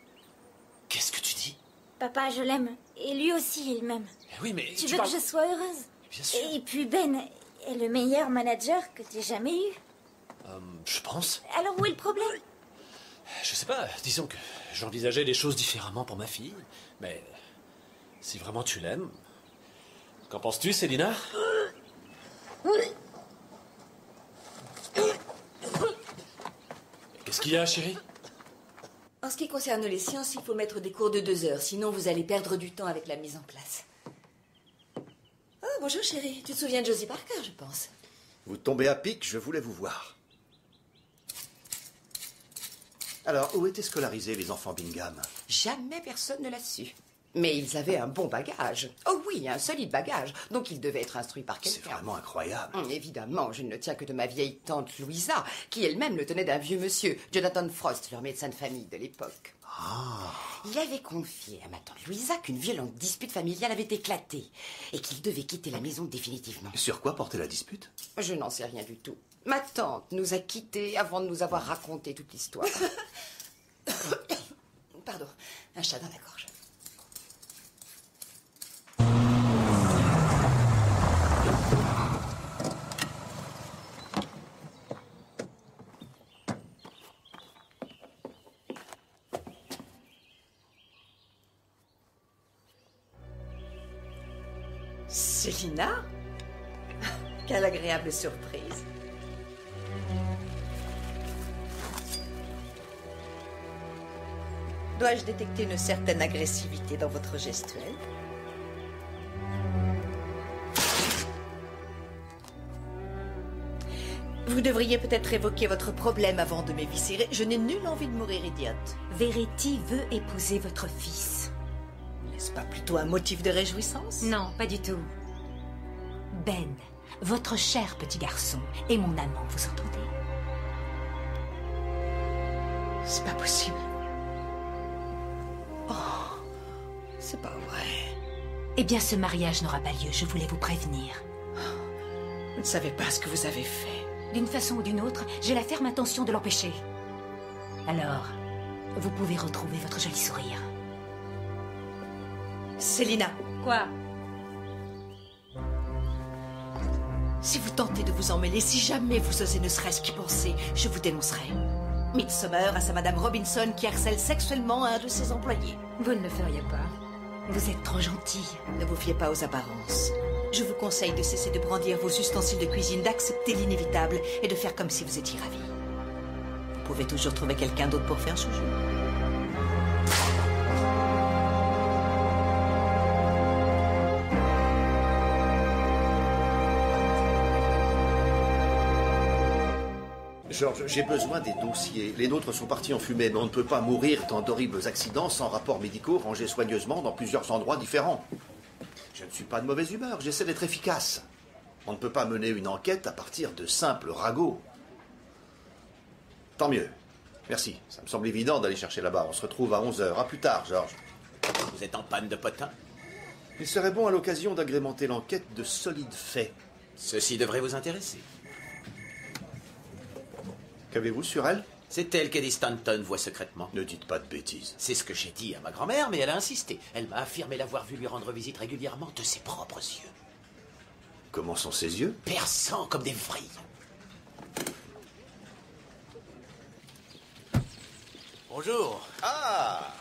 Qu'est-ce que tu dis? Papa, je l'aime. Et lui aussi, il m'aime. Oui, mais Tu veux que je sois heureuse? Bien sûr. Et puis Ben est le meilleur manager que tu aies jamais eu. Je pense. Alors où est le problème? Je sais pas, disons que j'envisageais les choses différemment pour ma fille. Mais si vraiment tu l'aimes... Qu'en penses-tu, Célina? Qu'est-ce qu'il y a, chérie? En ce qui concerne les sciences, il faut mettre des cours de 2 heures, sinon vous allez perdre du temps avec la mise en place. Oh, bonjour chérie. Tu te souviens de Josie Parker, je pense. Vous tombez à pic, je voulais vous voir. Alors, où étaient scolarisés les enfants Bingham? Jamais personne ne l'a su. Mais ils avaient un bon bagage. Oh oui, un solide bagage. Donc ils devaient être instruits par quelqu'un. C'est vraiment incroyable. Évidemment, je ne le tiens que de ma vieille tante Louisa, qui elle-même le tenait d'un vieux monsieur, Jonathan Frost, leur médecin de famille de l'époque. Il avait confié à ma tante Louisa qu'une violente dispute familiale avait éclaté et qu'il devait quitter la maison définitivement. Sur quoi portait la dispute? Je n'en sais rien du tout. Ma tante nous a quittés avant de nous avoir raconté toute l'histoire. Pardon, un chat dans la gorge. Célina? Quelle agréable surprise. Dois-je détecter une certaine agressivité dans votre gestuelle? Vous devriez peut-être évoquer votre problème avant de m'éviscérer. Je n'ai nulle envie de mourir idiote. Verity veut épouser votre fils. N'est-ce pas plutôt un motif de réjouissance? Non, pas du tout. Ben, votre cher petit garçon est mon amant, vous entendez? C'est pas possible. Oh, c'est pas vrai. Eh bien, ce mariage n'aura pas lieu, je voulais vous prévenir. Vous ne savez pas ce que vous avez fait. D'une façon ou d'une autre, j'ai la ferme intention de l'empêcher. Alors, vous pouvez retrouver votre joli sourire. Célina. Quoi? Si vous tentez de vous emmêler, si jamais vous osez ne serait-ce qu'y penser, je vous dénoncerai. Midsomer à sa Madame Robinson qui harcèle sexuellement un de ses employés. Vous ne le feriez pas. Vous êtes trop gentille. Ne vous fiez pas aux apparences. Je vous conseille de cesser de brandir vos ustensiles de cuisine, d'accepter l'inévitable et de faire comme si vous étiez ravi. Vous pouvez toujours trouver quelqu'un d'autre pour faire chouchou. George, j'ai besoin des dossiers. Les nôtres sont partis en fumée, mais on ne peut pas mourir dans d'horribles accidents sans rapports médicaux rangés soigneusement dans plusieurs endroits différents. Je ne suis pas de mauvaise humeur, j'essaie d'être efficace. On ne peut pas mener une enquête à partir de simples ragots. Tant mieux. Merci. Ça me semble évident d'aller chercher là-bas. On se retrouve à 11h. À plus tard, George. Vous êtes en panne de potin? Il serait bon à l'occasion d'agrémenter l'enquête de solides faits. Ceci devrait vous intéresser. Qu'avez-vous sur elle? C'est elle qu'Eddie Stanton voit secrètement. Ne dites pas de bêtises. C'est ce que j'ai dit à ma grand-mère, mais elle a insisté. Elle m'a affirmé l'avoir vu lui rendre visite régulièrement de ses propres yeux. Comment sont ses yeux? Perçants comme des vrilles. Bonjour. Ah!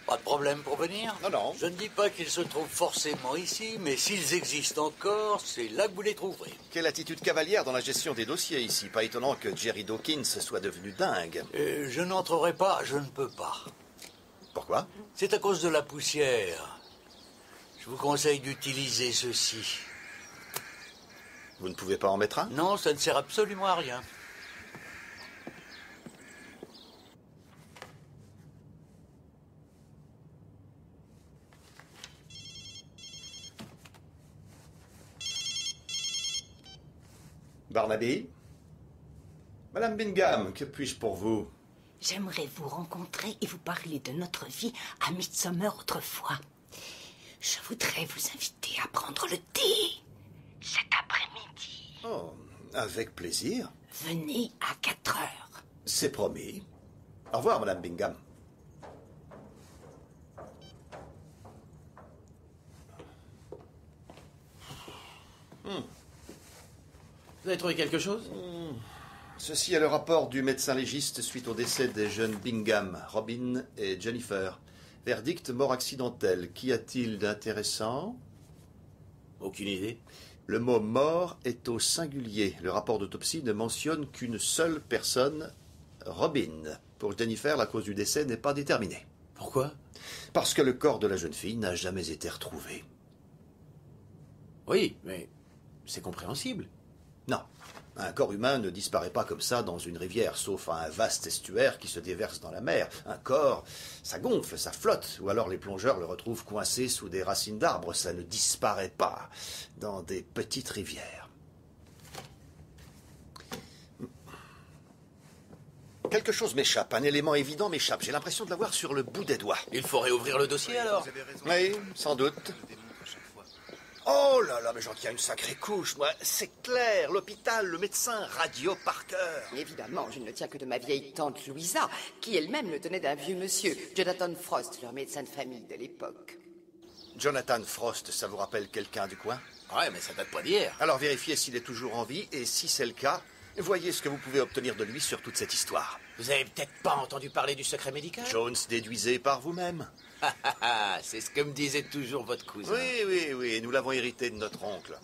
Pas de problème pour venir? Non, non. Je ne dis pas qu'ils se trouvent forcément ici, mais s'ils existent encore, c'est là que vous les trouverez. Quelle attitude cavalière dans la gestion des dossiers ici. Pas étonnant que Jerry Dawkins soit devenu dingue. Je n'entrerai pas, je ne peux pas. Pourquoi? C'est à cause de la poussière. Je vous conseille d'utiliser ceci. Vous ne pouvez pas en mettre un? Non, ça ne sert absolument à rien. Barnaby? Madame Bingham, que puis-je pour vous? J'aimerais vous rencontrer et vous parler de notre vie à Midsomer autrefois. Je voudrais vous inviter à prendre le thé cet après-midi. Oh, avec plaisir. Venez à 4 heures. C'est promis. Au revoir, Madame Bingham. Vous avez trouvé quelque chose? Ceci est le rapport du médecin légiste suite au décès des jeunes Bingham, Robin et Jennifer. Verdict mort accidentelle. Qu'y a-t-il d'intéressant? Aucune idée. Le mot mort est au singulier. Le rapport d'autopsie ne mentionne qu'une seule personne, Robin. Pour Jennifer, la cause du décès n'est pas déterminée. Pourquoi? Parce que le corps de la jeune fille n'a jamais été retrouvé. Oui, mais c'est compréhensible. Non. Un corps humain ne disparaît pas comme ça dans une rivière, sauf à un vaste estuaire qui se déverse dans la mer. Un corps, ça gonfle, ça flotte, ou alors les plongeurs le retrouvent coincé sous des racines d'arbres. Ça ne disparaît pas dans des petites rivières. Quelque chose m'échappe, un élément évident m'échappe. J'ai l'impression de l'avoir sur le bout des doigts. Il faut réouvrir le dossier alors? Oui, sans doute. Oh là là, mais j'en tiens une sacrée couche, moi. C'est clair, l'hôpital, le médecin, radio par cœur. Évidemment, je ne le tiens que de ma vieille tante Louisa, qui elle-même le tenait d'un vieux monsieur, Jonathan Frost, leur médecin de famille de l'époque. Jonathan Frost, ça vous rappelle quelqu'un du coin? Ouais, mais ça date pas d'hier. Alors vérifiez s'il est toujours en vie, et si c'est le cas, voyez ce que vous pouvez obtenir de lui sur toute cette histoire. Vous avez peut-être pas entendu parler du secret médical? Jones, déduisez par vous-même. C'est ce que me disait toujours votre cousin. Oui, nous l'avons hérité de notre oncle.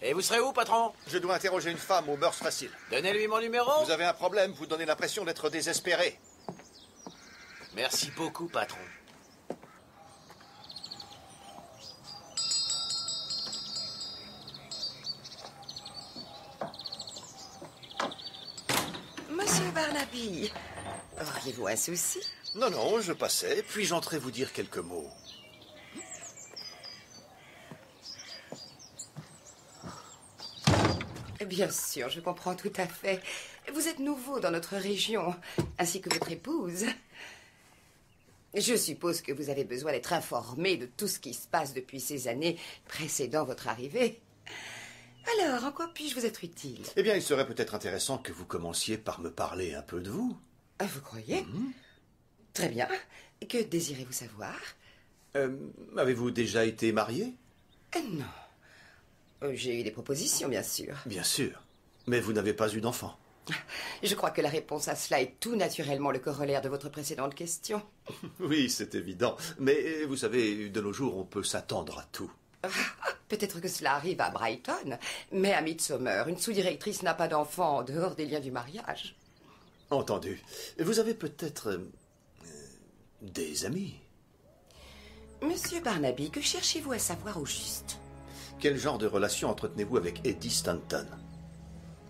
Et vous serez où, patron? Je dois interroger une femme aux mœurs faciles. Donnez-lui mon numéro. Vous avez un problème, vous donnez l'impression d'être désespéré. Merci beaucoup, patron. Monsieur Barnaby, auriez-vous un souci? Non, je passais. Puis-je entrer vous dire quelques mots? Bien sûr, je comprends tout à fait. Vous êtes nouveau dans notre région, ainsi que votre épouse. Je suppose que vous avez besoin d'être informé de tout ce qui se passe depuis ces années précédant votre arrivée. Alors, en quoi puis-je vous être utile? Eh bien, il serait peut-être intéressant que vous commenciez par me parler un peu de vous. Ah, vous croyez? Très bien. Que désirez-vous savoir? Avez-vous déjà été marié? Non. J'ai eu des propositions, bien sûr. Bien sûr. Mais vous n'avez pas eu d'enfant. Je crois que la réponse à cela est tout naturellement le corollaire de votre précédente question. Oui, c'est évident. Mais vous savez, de nos jours, on peut s'attendre à tout. Peut-être que cela arrive à Brighton, mais à Midsomer, une sous-directrice n'a pas d'enfant en dehors des liens du mariage. Entendu. Vous avez peut-être des amis. Monsieur Barnaby, que cherchez-vous à savoir au juste? Quel genre de relation entretenez-vous avec Eddie Stanton?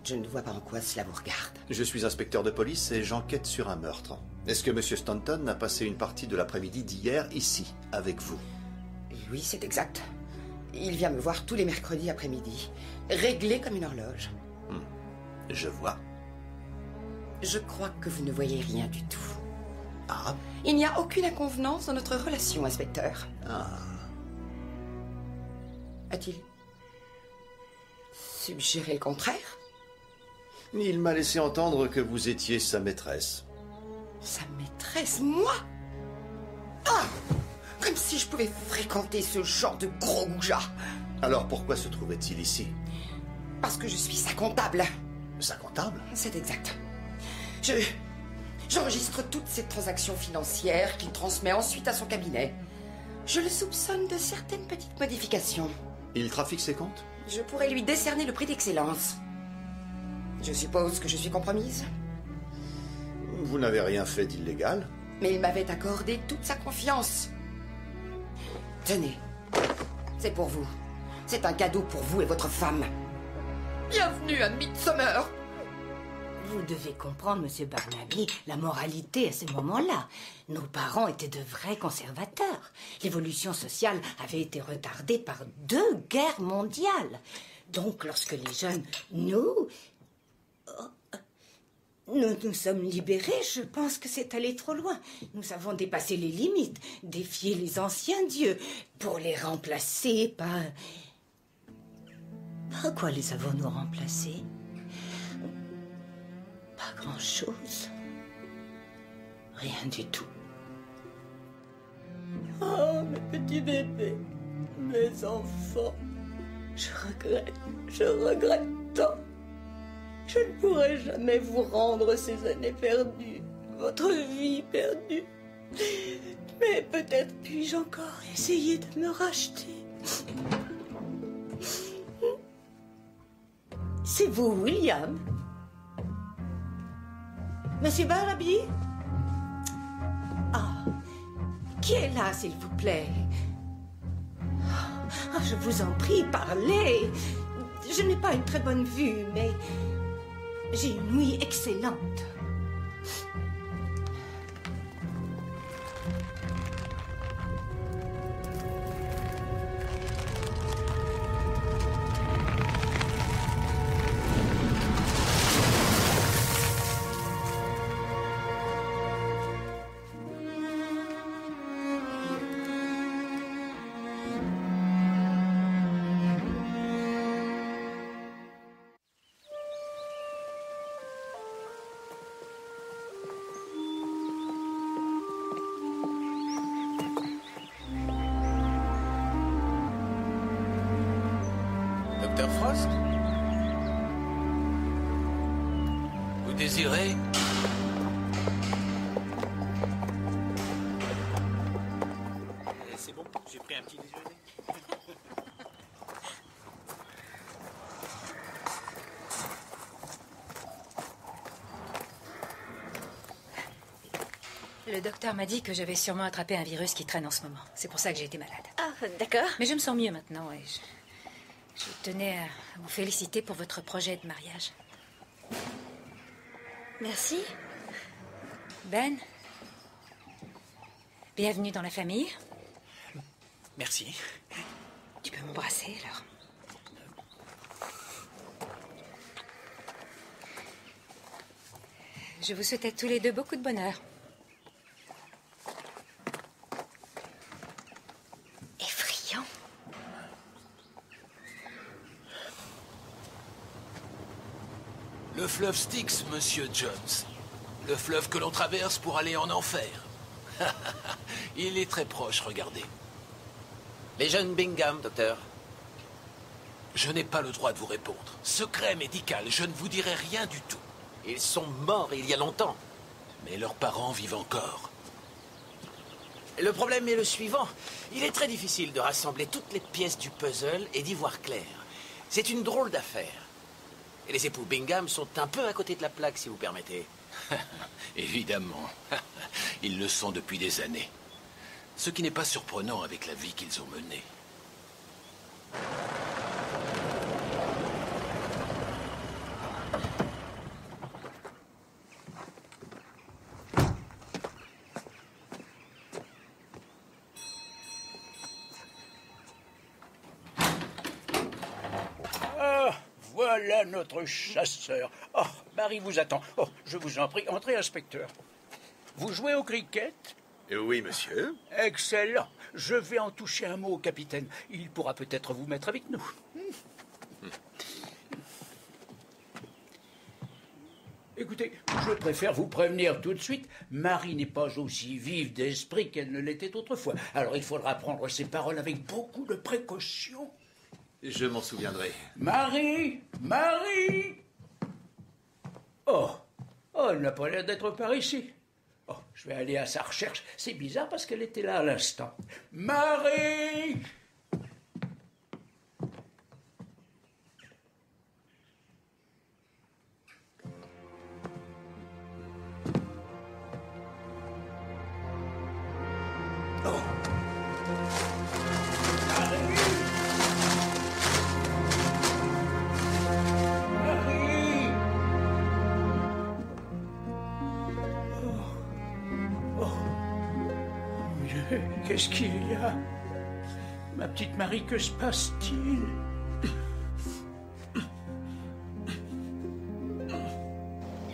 Je ne vois pas en quoi cela vous regarde. Je suis inspecteur de police et j'enquête sur un meurtre. Est-ce que Monsieur Stanton a passé une partie de l'après-midi d'hier ici, avec vous? Oui, c'est exact. Il vient me voir tous les mercredis après-midi, réglé comme une horloge. Je vois. Je crois que vous ne voyez rien du tout. Ah? Il n'y a aucune inconvenance dans notre relation, inspecteur. Ah. A-t-il suggéré le contraire? Il m'a laissé entendre que vous étiez sa maîtresse. Sa maîtresse, moi? Ah! Comme si je pouvais fréquenter ce genre de gros goujat. Alors pourquoi se trouvait-il ici? Parce que je suis sa comptable. Sa comptable? C'est exact. J'enregistre toutes ces transactions financières qu'il transmet ensuite à son cabinet. Je le soupçonne de certaines petites modifications. Il trafique ses comptes? Je pourrais lui décerner le prix d'excellence. Je suppose que je suis compromise? Vous n'avez rien fait d'illégal? Mais il m'avait accordé toute sa confiance. Tenez, c'est pour vous. C'est un cadeau pour vous et votre femme. Bienvenue à Midsomer. Vous devez comprendre, monsieur Barnaby, la moralité à ce moment-là. Nos parents étaient de vrais conservateurs. L'évolution sociale avait été retardée par 2 guerres mondiales. Donc, lorsque les jeunes, nous sommes libérés, je pense que c'est allé trop loin. Nous avons dépassé les limites, défié les anciens dieux pour les remplacer par... Par quoi les avons-nous remplacés? Pas grand-chose. Rien du tout. Oh, mes petits bébés, mes enfants, je regrette tant. Je ne pourrai jamais vous rendre ces années perdues, votre vie perdue. Mais peut-être puis-je encore essayer de me racheter. C'est vous, William? Monsieur Barnaby? Ah, qui est là, s'il vous plaît? Ah, je vous en prie, parlez. Je n'ai pas une très bonne vue, mais j'ai une nuit excellente. Docteur Frost? Vous désirez? C'est bon, j'ai pris un petit déjeuner. Le docteur m'a dit que j'avais sûrement attrapé un virus qui traîne en ce moment. C'est pour ça que j'ai été malade. Ah, d'accord. Mais je me sens mieux maintenant et je tenais à vous féliciter pour votre projet de mariage. Merci. Ben, bienvenue dans la famille. Merci. Tu peux m'embrasser alors. Je vous souhaite à tous les deux beaucoup de bonheur. Effrayant. Le fleuve Styx, monsieur Jones. Le fleuve que l'on traverse pour aller en enfer. Il est très proche, regardez. Les jeunes Bingham, docteur. Je n'ai pas le droit de vous répondre. Secret médical, je ne vous dirai rien du tout. Ils sont morts il y a longtemps. Mais leurs parents vivent encore. Le problème est le suivant. Il est très difficile de rassembler toutes les pièces du puzzle et d'y voir clair. C'est une drôle d'affaire. Et les époux Bingham sont un peu à côté de la plaque, si vous permettez. Évidemment. Ils le sont depuis des années. Ce qui n'est pas surprenant avec la vie qu'ils ont menée. Voilà notre chasseur. Oh, Marie vous attend. Oh, je vous en prie, entrez, inspecteur. Vous jouez au cricket? Oui, monsieur. Excellent. Je vais en toucher un mot au capitaine. Il pourra peut-être vous mettre avec nous. Écoutez, je préfère vous prévenir tout de suite. Marie n'est pas aussi vive d'esprit qu'elle ne l'était autrefois. Alors il faudra prendre ses paroles avec beaucoup de précaution. Je m'en souviendrai. Marie! Marie! Oh! Oh, elle n'a pas l'air d'être par ici. Oh, je vais aller à sa recherche. C'est bizarre parce qu'elle était là à l'instant. Marie! Qu'est-ce qu'il y a? Ma petite Marie, que se passe-t-il?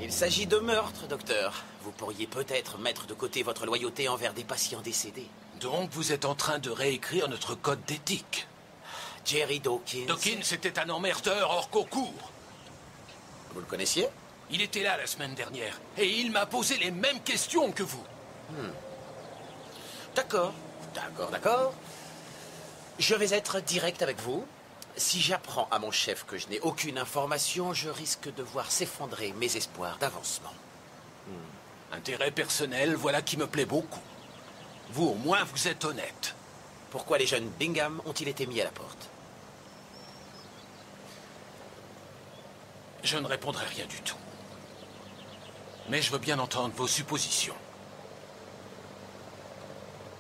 Il s'agit de meurtre, docteur. Vous pourriez peut-être mettre de côté votre loyauté envers des patients décédés. Donc vous êtes en train de réécrire notre code d'éthique. Jerry Dawkins. Dawkins était un emmerdeur hors concours. Vous le connaissiez? Il était là la semaine dernière et il m'a posé les mêmes questions que vous. D'accord, d'accord. Je vais être direct avec vous. Si j'apprends à mon chef que je n'ai aucune information, je risque de voir s'effondrer mes espoirs d'avancement. Intérêt personnel, voilà qui me plaît beaucoup. Vous, au moins, vous êtes honnête. Pourquoi les jeunes Bingham ont-ils été mis à la porte? Je ne répondrai rien du tout. Mais je veux bien entendre vos suppositions.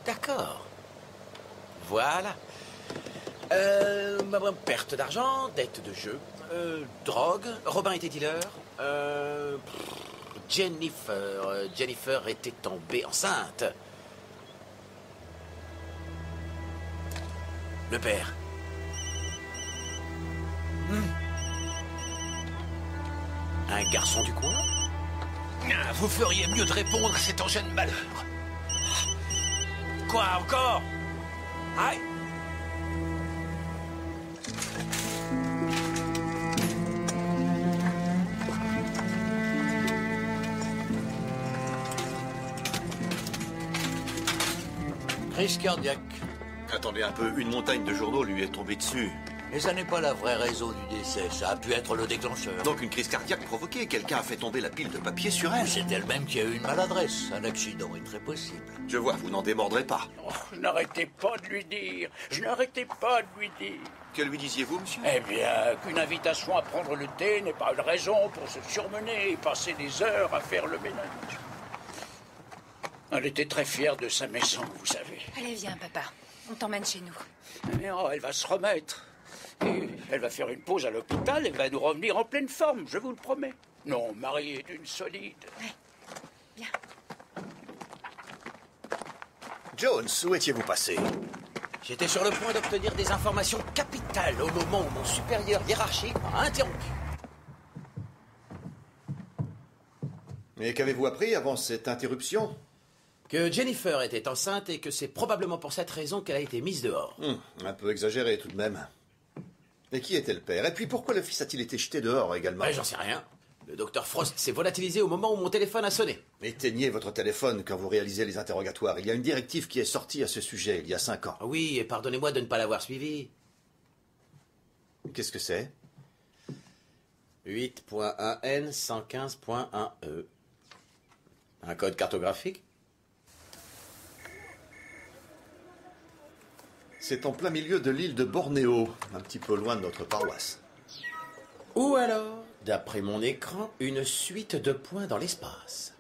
D'accord. Voilà. Perte d'argent, dette de jeu, drogue, Robin était dealer, Jennifer était tombée enceinte. Le père. Un garçon du coin? Vous feriez mieux de répondre, c'est un jeune malheur. Quoi encore? Aïe! Crise cardiaque. Attendez un peu, une montagne de journaux lui est tombée dessus. Mais ça n'est pas la vraie raison du décès, ça a pu être le déclencheur. Donc une crise cardiaque provoquée, quelqu'un a fait tomber la pile de papier sur elle. C'est elle-même qui a eu une maladresse. Un accident est très possible. Je vois, vous n'en démordrez pas. Oh, je n'arrêtais pas de lui dire. Je n'arrêtais pas de lui dire. Que lui disiez-vous, monsieur? Eh bien, qu'une invitation à prendre le thé n'est pas une raison pour se surmener et passer des heures à faire le ménage. Elle était très fière de sa maison, vous savez. Allez, viens, papa. On t'emmène chez nous. Mais oh, elle va se remettre. Et elle va faire une pause à l'hôpital et va nous revenir en pleine forme, je vous le promets. Non, mariée d'une solide. Ouais. Bien. Jones, où étiez-vous passé? J'étais sur le point d'obtenir des informations capitales au moment où mon supérieur hiérarchique m'a interrompu. Et qu'avez-vous appris avant cette interruption? Que Jennifer était enceinte et que c'est probablement pour cette raison qu'elle a été mise dehors. Un peu exagéré tout de même. Et qui était le père? Et puis pourquoi le fils a-t-il été jeté dehors également? J'en sais rien. Le docteur Frost s'est volatilisé au moment où mon téléphone a sonné. Éteignez votre téléphone quand vous réalisez les interrogatoires. Il y a une directive qui est sortie à ce sujet il y a 5 ans. Oui, et pardonnez-moi de ne pas l'avoir suivi. Qu'est-ce que c'est? 8.1N 115.1E. Un code cartographique? C'est en plein milieu de l'île de Bornéo, un petit peu loin de notre paroisse. Ou alors, d'après mon écran, une suite de points dans l'espace.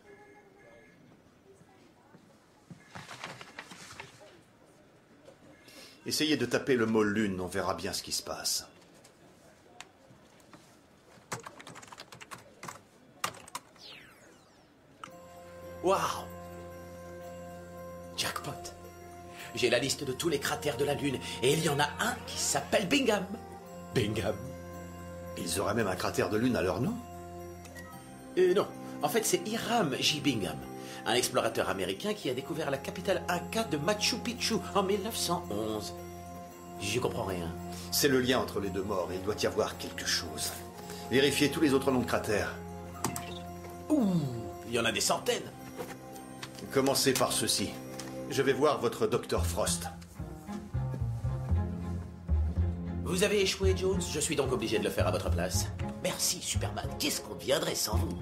Essayez de taper le mot lune, on verra bien ce qui se passe. Waouh! Jackpot! J'ai la liste de tous les cratères de la Lune, et il y en a un qui s'appelle Bingham. Bingham. Ils auraient même un cratère de lune à leur nom? Non, en fait c'est Hiram J. Bingham, un explorateur américain qui a découvert la capitale Inca de Machu Picchu en 1911. J'y comprends rien. C'est le lien entre les deux morts, et il doit y avoir quelque chose. Vérifiez tous les autres noms de cratères. Ouh, il y en a des centaines. Commencez par ceci. Je vais voir votre docteur Frost. Vous avez échoué, Jones. Je suis donc obligé de le faire à votre place. Merci, Superman. Qu'est-ce qu'on deviendrait sans vous?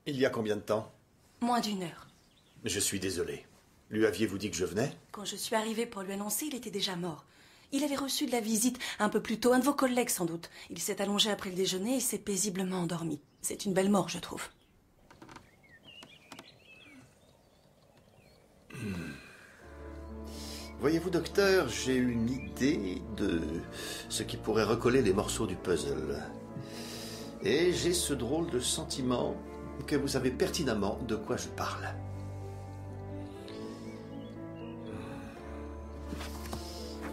Il y a combien de temps? Moins d'1 heure. Je suis désolé. Lui aviez-vous dit que je venais? Quand je suis arrivée pour lui annoncer, il était déjà mort. Il avait reçu de la visite un peu plus tôt, un de vos collègues sans doute. Il s'est allongé après le déjeuner et s'est paisiblement endormi. C'est une belle mort, je trouve. Voyez-vous, docteur, j'ai une idée de ce qui pourrait recoller les morceaux du puzzle. Et j'ai ce drôle de sentiment que vous savez pertinemment de quoi je parle.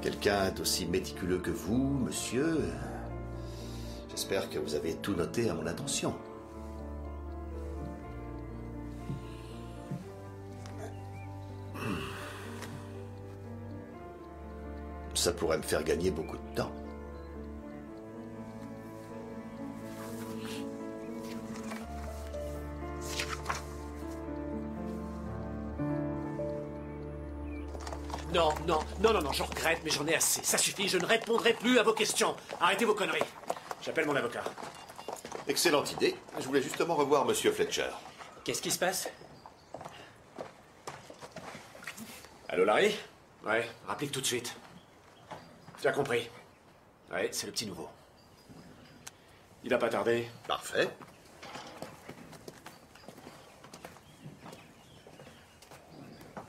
Quelqu'un d'aussi méticuleux que vous, monsieur. J'espère que vous avez tout noté à mon attention. Ça pourrait me faire gagner beaucoup de temps. Non, je regrette, mais j'en ai assez. Ça suffit, je ne répondrai plus à vos questions. Arrêtez vos conneries. J'appelle mon avocat. Excellente idée. Je voulais justement revoir monsieur Fletcher. Qu'est-ce qui se passe? Allô, Larry? Ouais, rapplique tout de suite. Tu as compris? Ouais, c'est le petit nouveau. Il va pas tarder. Parfait.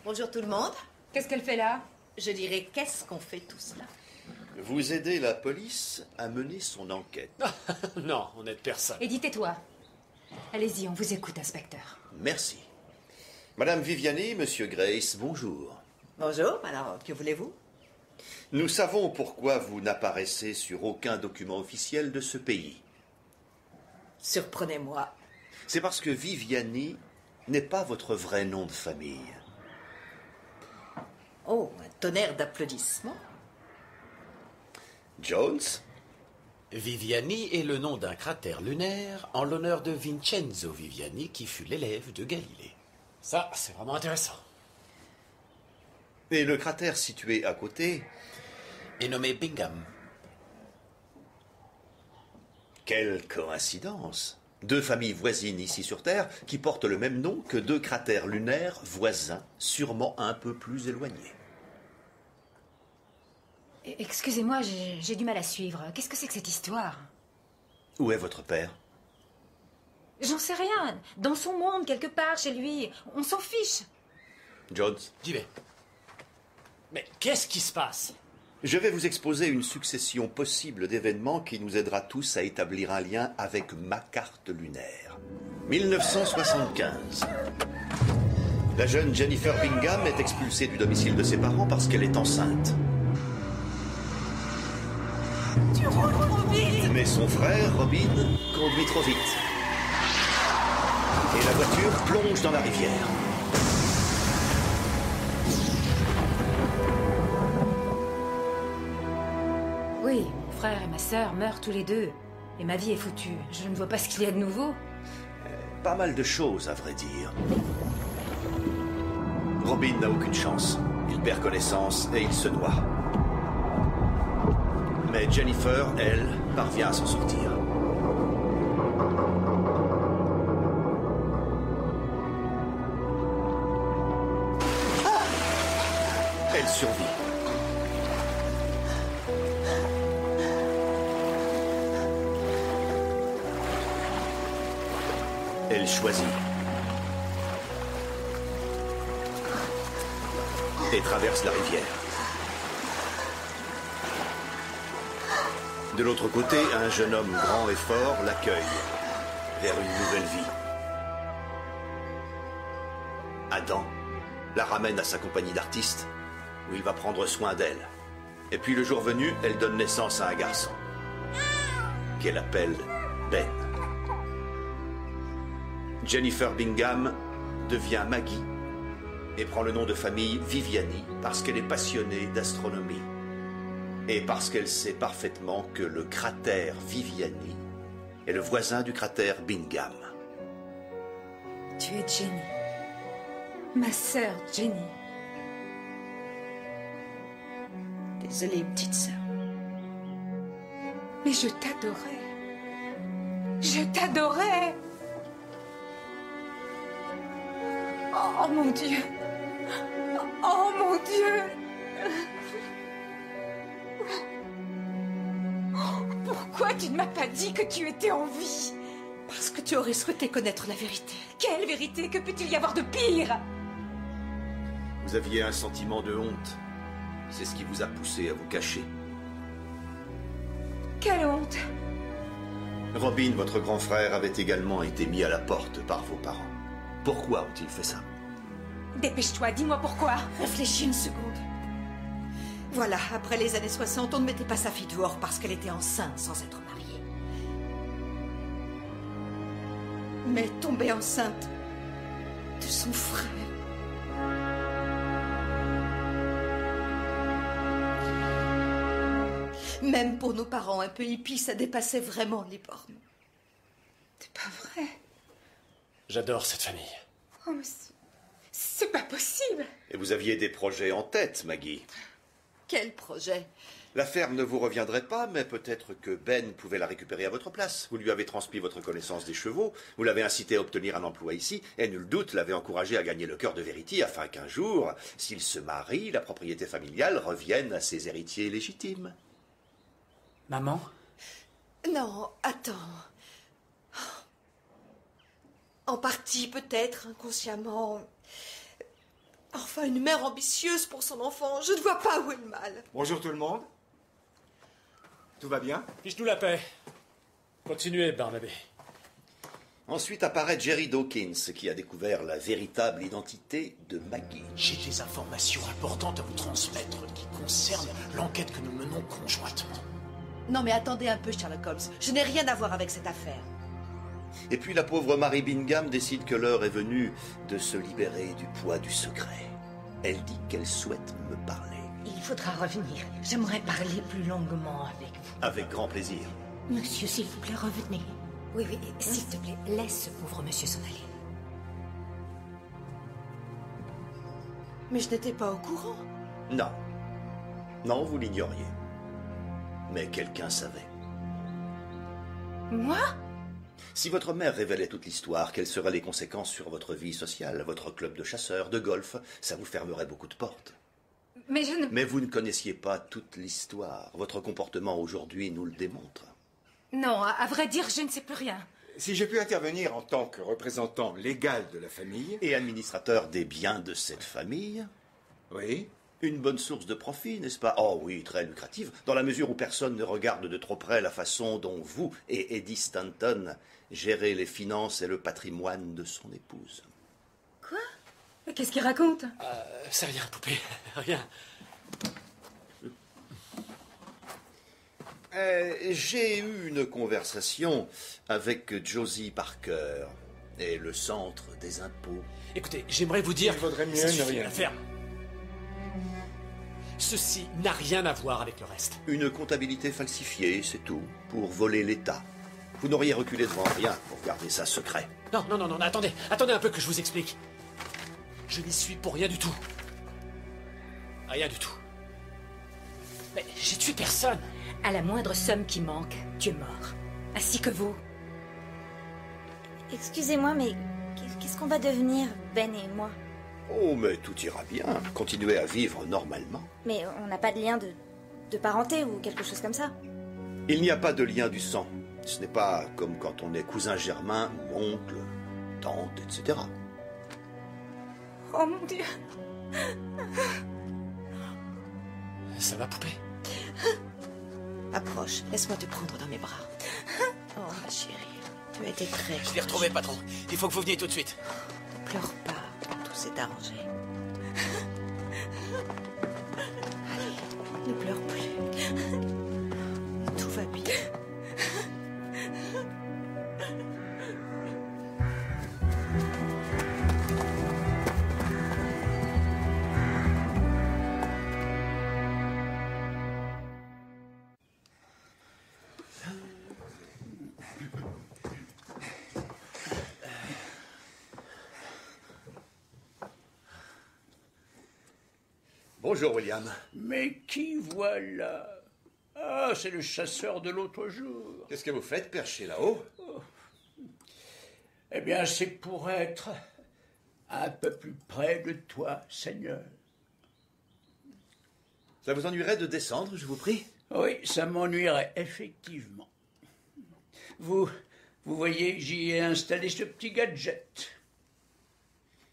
Bonjour tout le monde. Qu'est-ce qu'elle fait là? Je dirais, qu'est-ce qu'on fait tout cela? Vous aidez la police à mener son enquête. Non, on n'aide personne. Eddie, tais-toi. Allez-y, on vous écoute, inspecteur. Merci. Madame Viviani, monsieur Grace, bonjour. Bonjour, alors, que voulez-vous? Nous savons pourquoi vous n'apparaissez sur aucun document officiel de ce pays. Surprenez-moi. C'est parce que Viviani n'est pas votre vrai nom de famille. Oh, un tonnerre d'applaudissements. Jones? Viviani est le nom d'un cratère lunaire en l'honneur de Vincenzo Viviani, qui fut l'élève de Galilée. Ça, c'est vraiment intéressant. Et le cratère situé à côté est nommé Bingham. Quelle coïncidence! 2 familles voisines ici sur Terre qui portent le même nom que 2 cratères lunaires voisins, sûrement un peu plus éloignés. Excusez-moi, j'ai du mal à suivre. Qu'est-ce que c'est que cette histoire? Où est votre père? J'en sais rien. Dans son monde, quelque part, chez lui. On s'en fiche. Jones? J'y vais. Mais qu'est-ce qui se passe? Je vais vous exposer une succession possible d'événements qui nous aidera tous à établir un lien avec ma carte lunaire. 1975. La jeune Jennifer Bingham est expulsée du domicile de ses parents parce qu'elle est enceinte. Tu roules trop vite! Mais son frère, Robin, conduit trop vite. Et la voiture plonge dans la rivière. Oui, mon frère et ma sœur meurent tous les deux. Et ma vie est foutue. Je ne vois pas ce qu'il y a de nouveau. Pas mal de choses, à vrai dire. Robin n'a aucune chance. Il perd connaissance et il se noie. Mais Jennifer, elle, parvient à s'en sortir. Elle survit. Elle choisit. Et traverse la rivière. De l'autre côté, un jeune homme grand et fort l'accueille vers une nouvelle vie. Adam la ramène à sa compagnie d'artistes, où il va prendre soin d'elle. Et puis le jour venu, elle donne naissance à un garçon, qu'elle appelle Ben. Jennifer Bingham devient Maggie et prend le nom de famille Viviani parce qu'elle est passionnée d'astronomie. Et parce qu'elle sait parfaitement que le cratère Viviani est le voisin du cratère Bingham. Tu es Jenny. Ma sœur Jenny. Désolée, petite sœur. Mais je t'adorais. Je t'adorais. Oh mon Dieu. Oh mon Dieu. Pourquoi tu ne m'as pas dit que tu étais en vie? Parce que tu aurais souhaité connaître la vérité. Quelle vérité? Que peut-il y avoir de pire? Vous aviez un sentiment de honte. C'est ce qui vous a poussé à vous cacher. Quelle honte! Robin, votre grand frère, avait également été mis à la porte par vos parents. Pourquoi ont-ils fait ça? Dépêche-toi, dis-moi pourquoi. Réfléchis une seconde. Voilà, après les années 60, on ne mettait pas sa fille dehors parce qu'elle était enceinte sans être mariée. Mais tomber enceinte de son frère... Même pour nos parents un peu hippies, ça dépassait vraiment les bornes. C'est pas vrai. J'adore cette famille. Oh, mais c'est pas possible. Et vous aviez des projets en tête, Maggie. Quel projet? La ferme ne vous reviendrait pas, mais peut-être que Ben pouvait la récupérer à votre place. Vous lui avez transmis votre connaissance des chevaux, vous l'avez incité à obtenir un emploi ici, et nul doute l'avez encouragé à gagner le cœur de Verity afin qu'un jour, s'il se marie, la propriété familiale revienne à ses héritiers légitimes. Maman? Non, attends. En partie, peut-être, inconsciemment. Enfin, une mère ambitieuse pour son enfant, je ne vois pas où est le mal. Bonjour tout le monde. Tout va bien? Fiche-nous la paix. Continuez, Barnabé. Ensuite apparaît Jerry Dawkins, qui a découvert la véritable identité de Maggie. J'ai des informations importantes à vous transmettre qui concernent l'enquête que nous menons conjointement. Non mais attendez un peu, Sherlock Holmes. Je n'ai rien à voir avec cette affaire. Et puis la pauvre Mary Bingham décide que l'heure est venue de se libérer du poids du secret. Elle dit qu'elle souhaite me parler. Il faudra revenir. J'aimerais parler plus longuement avec vous. Avec grand plaisir. Monsieur, s'il vous plaît, revenez. Oui, s'il te plaît, laisse ce pauvre monsieur s'en aller. Mais je n'étais pas au courant. Non. Non, vous l'ignoriez. Mais quelqu'un savait. Moi? Si votre mère révélait toute l'histoire, quelles seraient les conséquences sur votre vie sociale, votre club de chasseurs, de golf? Ça vous fermerait beaucoup de portes. Mais je ne... Mais vous ne connaissiez pas toute l'histoire. Votre comportement aujourd'hui nous le démontre. Non, à vrai dire, je ne sais plus rien. Si je puis intervenir en tant que représentant légal de la famille... Et administrateur des biens de cette famille? Oui. Une bonne source de profit, n'est-ce pas? Oh oui, très lucrative, dans la mesure où personne ne regarde de trop près la façon dont vous et Eddie Stanton gérez les finances et le patrimoine de son épouse. Quoi? Mais qu'est-ce qu'il raconte? C'est rien, poupée, rien. J'ai eu une conversation avec Josie Parker et le centre des impôts. Écoutez, j'aimerais vous dire... Il vaudrait mieux Ça ne suffit, rien la dire. ferme. Ceci n'a rien à voir avec le reste. Une comptabilité falsifiée, c'est tout, pour voler l'État. Vous n'auriez reculé devant rien pour garder ça secret. Non, attendez un peu que je vous explique. Je n'y suis pour rien du tout. Rien du tout. Mais j'ai tué personne. À la moindre somme qui manque, tu es mort. Ainsi que vous. Excusez-moi, mais qu'est-ce qu'on va devenir, Ben et moi? Oh, mais tout ira bien. Continuez à vivre normalement. Mais on n'a pas de lien de parenté ou quelque chose comme ça? Il n'y a pas de lien du sang. Ce n'est pas comme quand on est cousin germain ou oncle, tante, etc. Oh mon Dieu. Ça va, poupée? Approche, laisse-moi te prendre dans mes bras. Oh, ma chérie, tu as été très... Je l'ai retrouvé, patron. Il faut que vous veniez tout de suite. Ne pleure pas, tout s'est arrangé. Allez, ne pleure plus. Tout va bien. Bonjour, William. Mais qui voilà? Ah, c'est le chasseur de l'autre jour. Qu'est-ce que vous faites perché là-haut? Eh bien, c'est pour être un peu plus près de toi, Seigneur. Ça vous ennuierait de descendre, je vous prie? Oui, ça m'ennuierait, effectivement. Vous voyez, j'y ai installé ce petit gadget.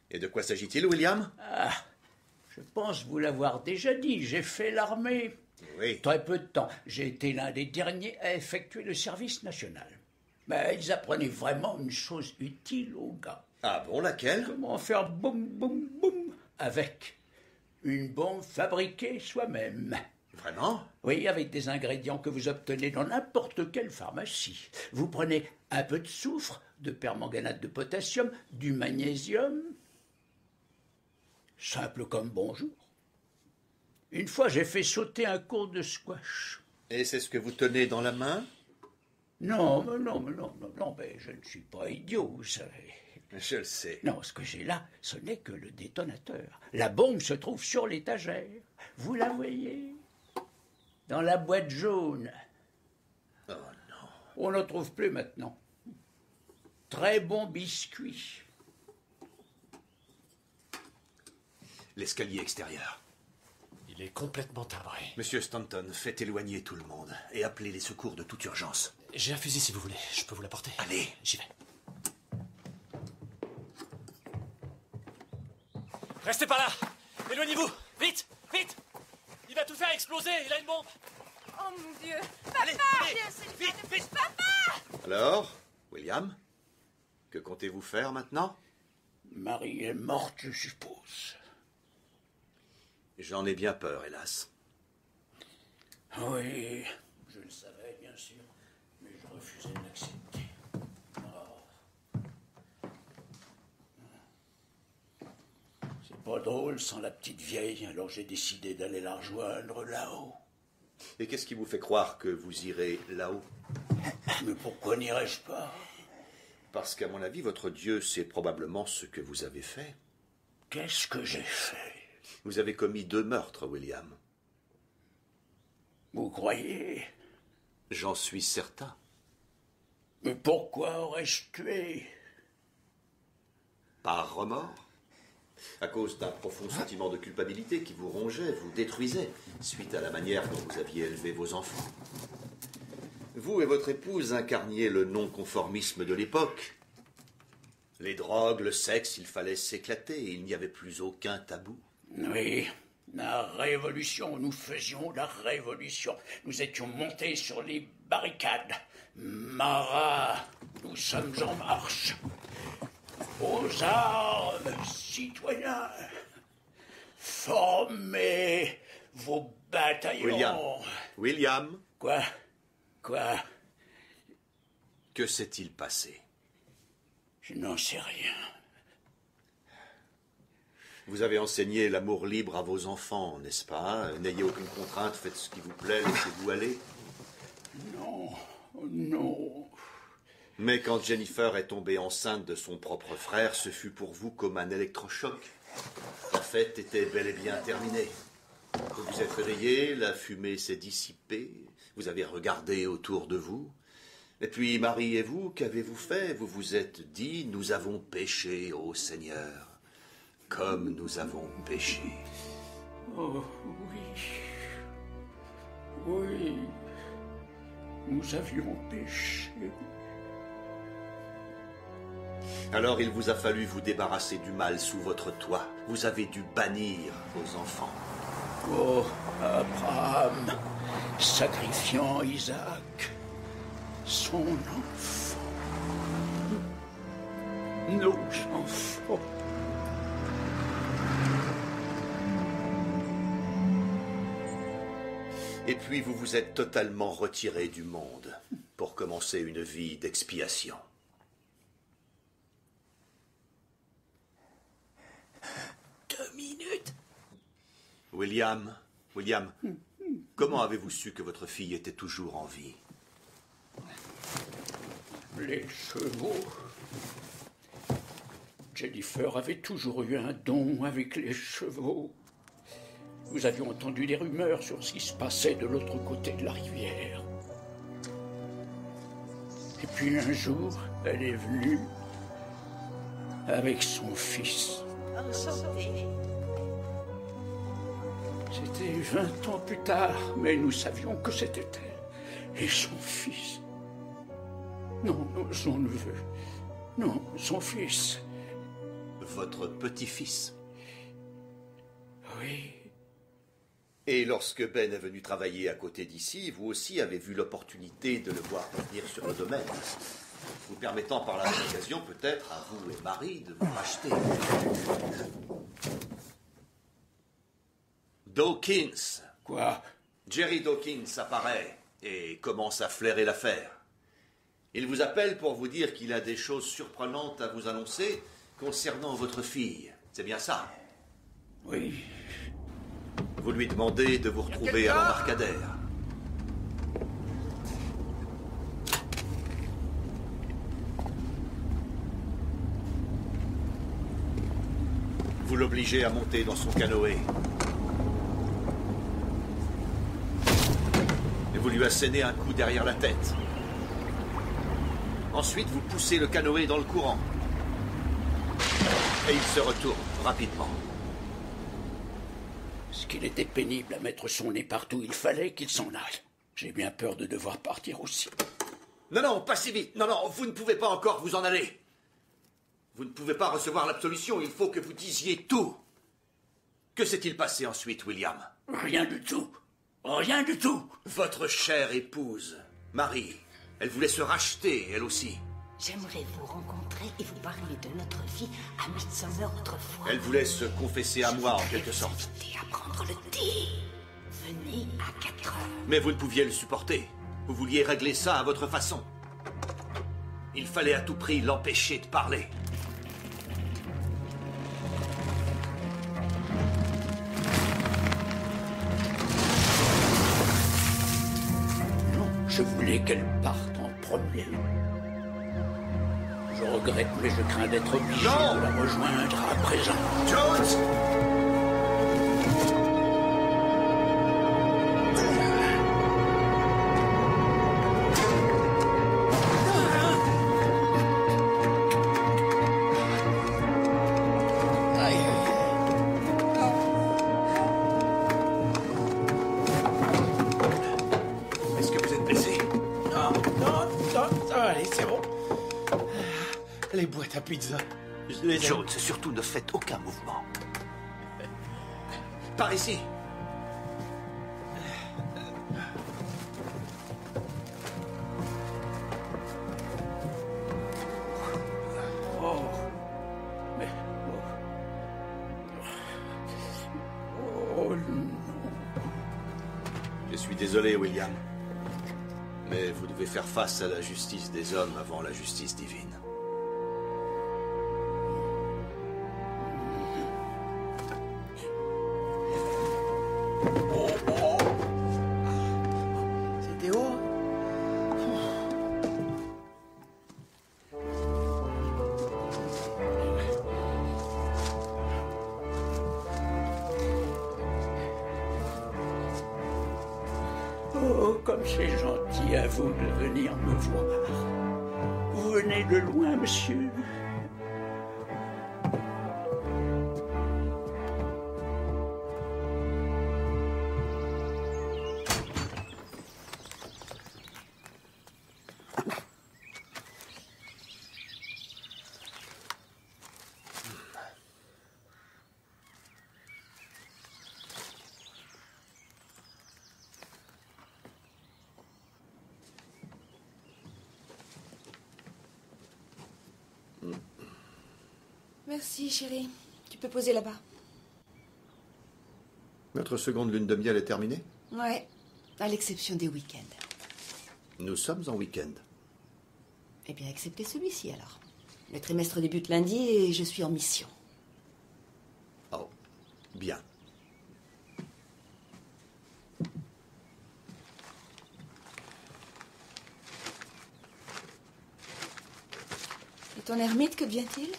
Et de quoi s'agit-il, William? Ah, je pense vous l'avoir déjà dit, j'ai fait l'armée. Oui. Très peu de temps. J'ai été l'un des derniers à effectuer le service national. Mais ils apprenaient vraiment une chose utile aux gars. Ah bon, laquelle? Comment faire boum, boum, boum avec une bombe fabriquée soi-même. Vraiment? Oui, avec des ingrédients que vous obtenez dans n'importe quelle pharmacie. Vous prenez un peu de soufre, de permanganate de potassium, du magnésium. Simple comme bonjour. Une fois, j'ai fait sauter un cours de squash. Et c'est ce que vous tenez dans la main? Non, mais je ne suis pas idiot, vous savez. Je le sais. Non, ce que j'ai là, ce n'est que le détonateur. La bombe se trouve sur l'étagère. Vous la voyez? Dans la boîte jaune. Oh non. On n'en trouve plus maintenant. Très bon biscuit. L'escalier extérieur. Il est complètement timbré. Monsieur Stanton, faites éloigner tout le monde et appelez les secours de toute urgence. J'ai un fusil si vous voulez, je peux vous l'apporter. Allez. J'y vais. Restez pas là! Éloignez-vous! Vite! Vite! Il va tout faire exploser, il a une bombe! Oh mon Dieu! Allez, vite! Papa! Alors, William, que comptez-vous faire maintenant? Marie est morte, je suppose. J'en ai bien peur, hélas. Oui, je le savais, bien sûr, mais je refusais de l'accepter. C'est pas drôle sans la petite vieille, alors j'ai décidé d'aller la rejoindre là-haut. Et qu'est-ce qui vous fait croire que vous irez là-haut? Mais pourquoi n'irais-je pas? Parce qu'à mon avis, votre Dieu sait probablement ce que vous avez fait. Qu'est-ce que j'ai fait? Vous avez commis 2 meurtres, William. Vous croyez? J'en suis certain. Mais pourquoi aurais-je tué? Par remords? À cause d'un profond sentiment de culpabilité qui vous rongeait, vous détruisait, suite à la manière dont vous aviez élevé vos enfants. Vous et votre épouse incarniez le non-conformisme de l'époque. Les drogues, le sexe, il fallait s'éclater, et il n'y avait plus aucun tabou. Oui, la révolution, nous faisions la révolution. Nous étions montés sur les barricades. Marat, nous sommes en marche. Aux armes, citoyens. Formez vos bataillons. William. Quoi? Que s'est-il passé? Je n'en sais rien. Vous avez enseigné l'amour libre à vos enfants, n'est-ce pas? N'ayez aucune contrainte, faites ce qui vous plaît, laissez-vous aller. Non. Mais quand Jennifer est tombée enceinte de son propre frère, ce fut pour vous comme un électrochoc. La fête était bel et bien terminée. Vous vous êtes réveillé, la fumée s'est dissipée, vous avez regardé autour de vous. Et puis, Marie et vous, qu'avez-vous fait? Vous vous êtes dit, nous avons péché, ô Seigneur, comme nous avons péché. Oh oui, nous avions péché. Alors il vous a fallu vous débarrasser du mal sous votre toit. Vous avez dû bannir vos enfants. Oh, Abraham, sacrifiant Isaac, son enfant, nos enfants. Et puis vous vous êtes totalement retiré du monde pour commencer une vie d'expiation. William, comment avez-vous su que votre fille était toujours en vie? Les chevaux. Jennifer avait toujours eu un don avec les chevaux. Nous avions entendu des rumeurs sur ce qui se passait de l'autre côté de la rivière. Et puis un jour, elle est venue avec son fils. Enchantée. C'était 20 ans plus tard, mais nous savions que c'était elle et son fils. Non, son neveu. Non, son fils. Votre petit-fils? Oui. Et lorsque Ben est venu travailler à côté d'ici, vous aussi avez vu l'opportunité de le voir revenir sur le domaine, vous permettant par la même occasion peut-être à vous et Marie de vous racheter. Dawkins. Quoi? Jerry Dawkins apparaît et commence à flairer l'affaire. Il vous appelle pour vous dire qu'il a des choses surprenantes à vous annoncer concernant votre fille. C'est bien ça? Oui. Vous lui demandez de vous retrouver à l'embarcadère. Vous l'obligez à monter dans son canoë. Et vous lui assénez un coup derrière la tête. Ensuite, vous poussez le canoë dans le courant. Et il se retourne rapidement. Ce qu'il était pénible à mettre son nez partout, il fallait qu'il s'en aille. J'ai bien peur de devoir partir aussi. Non, pas si vite. Non, vous ne pouvez pas encore vous en aller. Vous ne pouvez pas recevoir l'absolution, il faut que vous disiez tout. Que s'est-il passé ensuite, William? Rien du tout. Rien du tout. Votre chère épouse, Marie, elle voulait se racheter, elle aussi. J'aimerais vous rencontrer et vous parler de notre vie à Midsummer autrefois. Elle voulait se confesser à moi, en quelque sorte. Et à prendre le thé. Venez à 4 heures. Mais vous ne pouviez le supporter. Vous vouliez régler ça à votre façon. Il fallait à tout prix l'empêcher de parler. Non, je voulais qu'elle parte en premier. Je regrette, mais je crains d'être obligé de la rejoindre à présent. Jones! Est-ce que vous êtes blessé? Non, allez, c'est bon. Les boîtes à pizza. Jones, surtout ne faites aucun mouvement. Par ici. Oh. Mais... Oh non. Je suis désolé, William. Mais vous devez faire face à la justice des hommes avant la justice divine. C'était haut. Oh, comme c'est gentil à vous de venir me voir. Vous venez de loin, monsieur. Merci, chérie. Tu peux poser là-bas. Notre seconde lune de miel est terminée? Ouais, à l'exception des week-ends. Nous sommes en week-end. Eh bien, excepté celui-ci alors. Le trimestre débute lundi et je suis en mission. Oh, bien. Et ton ermite, que devient-il?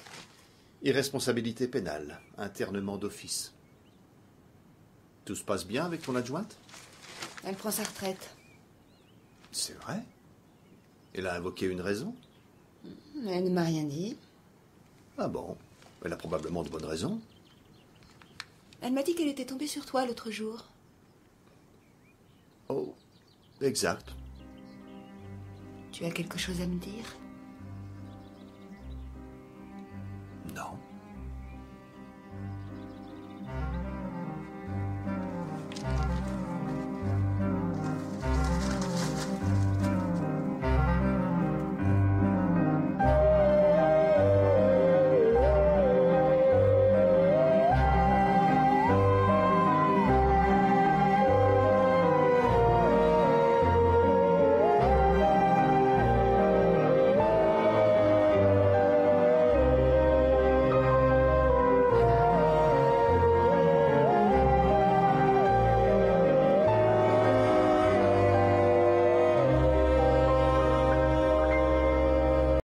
Irresponsabilité pénale, internement d'office. Tout se passe bien avec ton adjointe? Elle prend sa retraite. C'est vrai? Elle a invoqué une raison? Elle ne m'a rien dit. Ah bon? Elle a probablement de bonnes raisons. Elle m'a dit qu'elle était tombée sur toi l'autre jour. Oh, exact. Tu as quelque chose à me dire?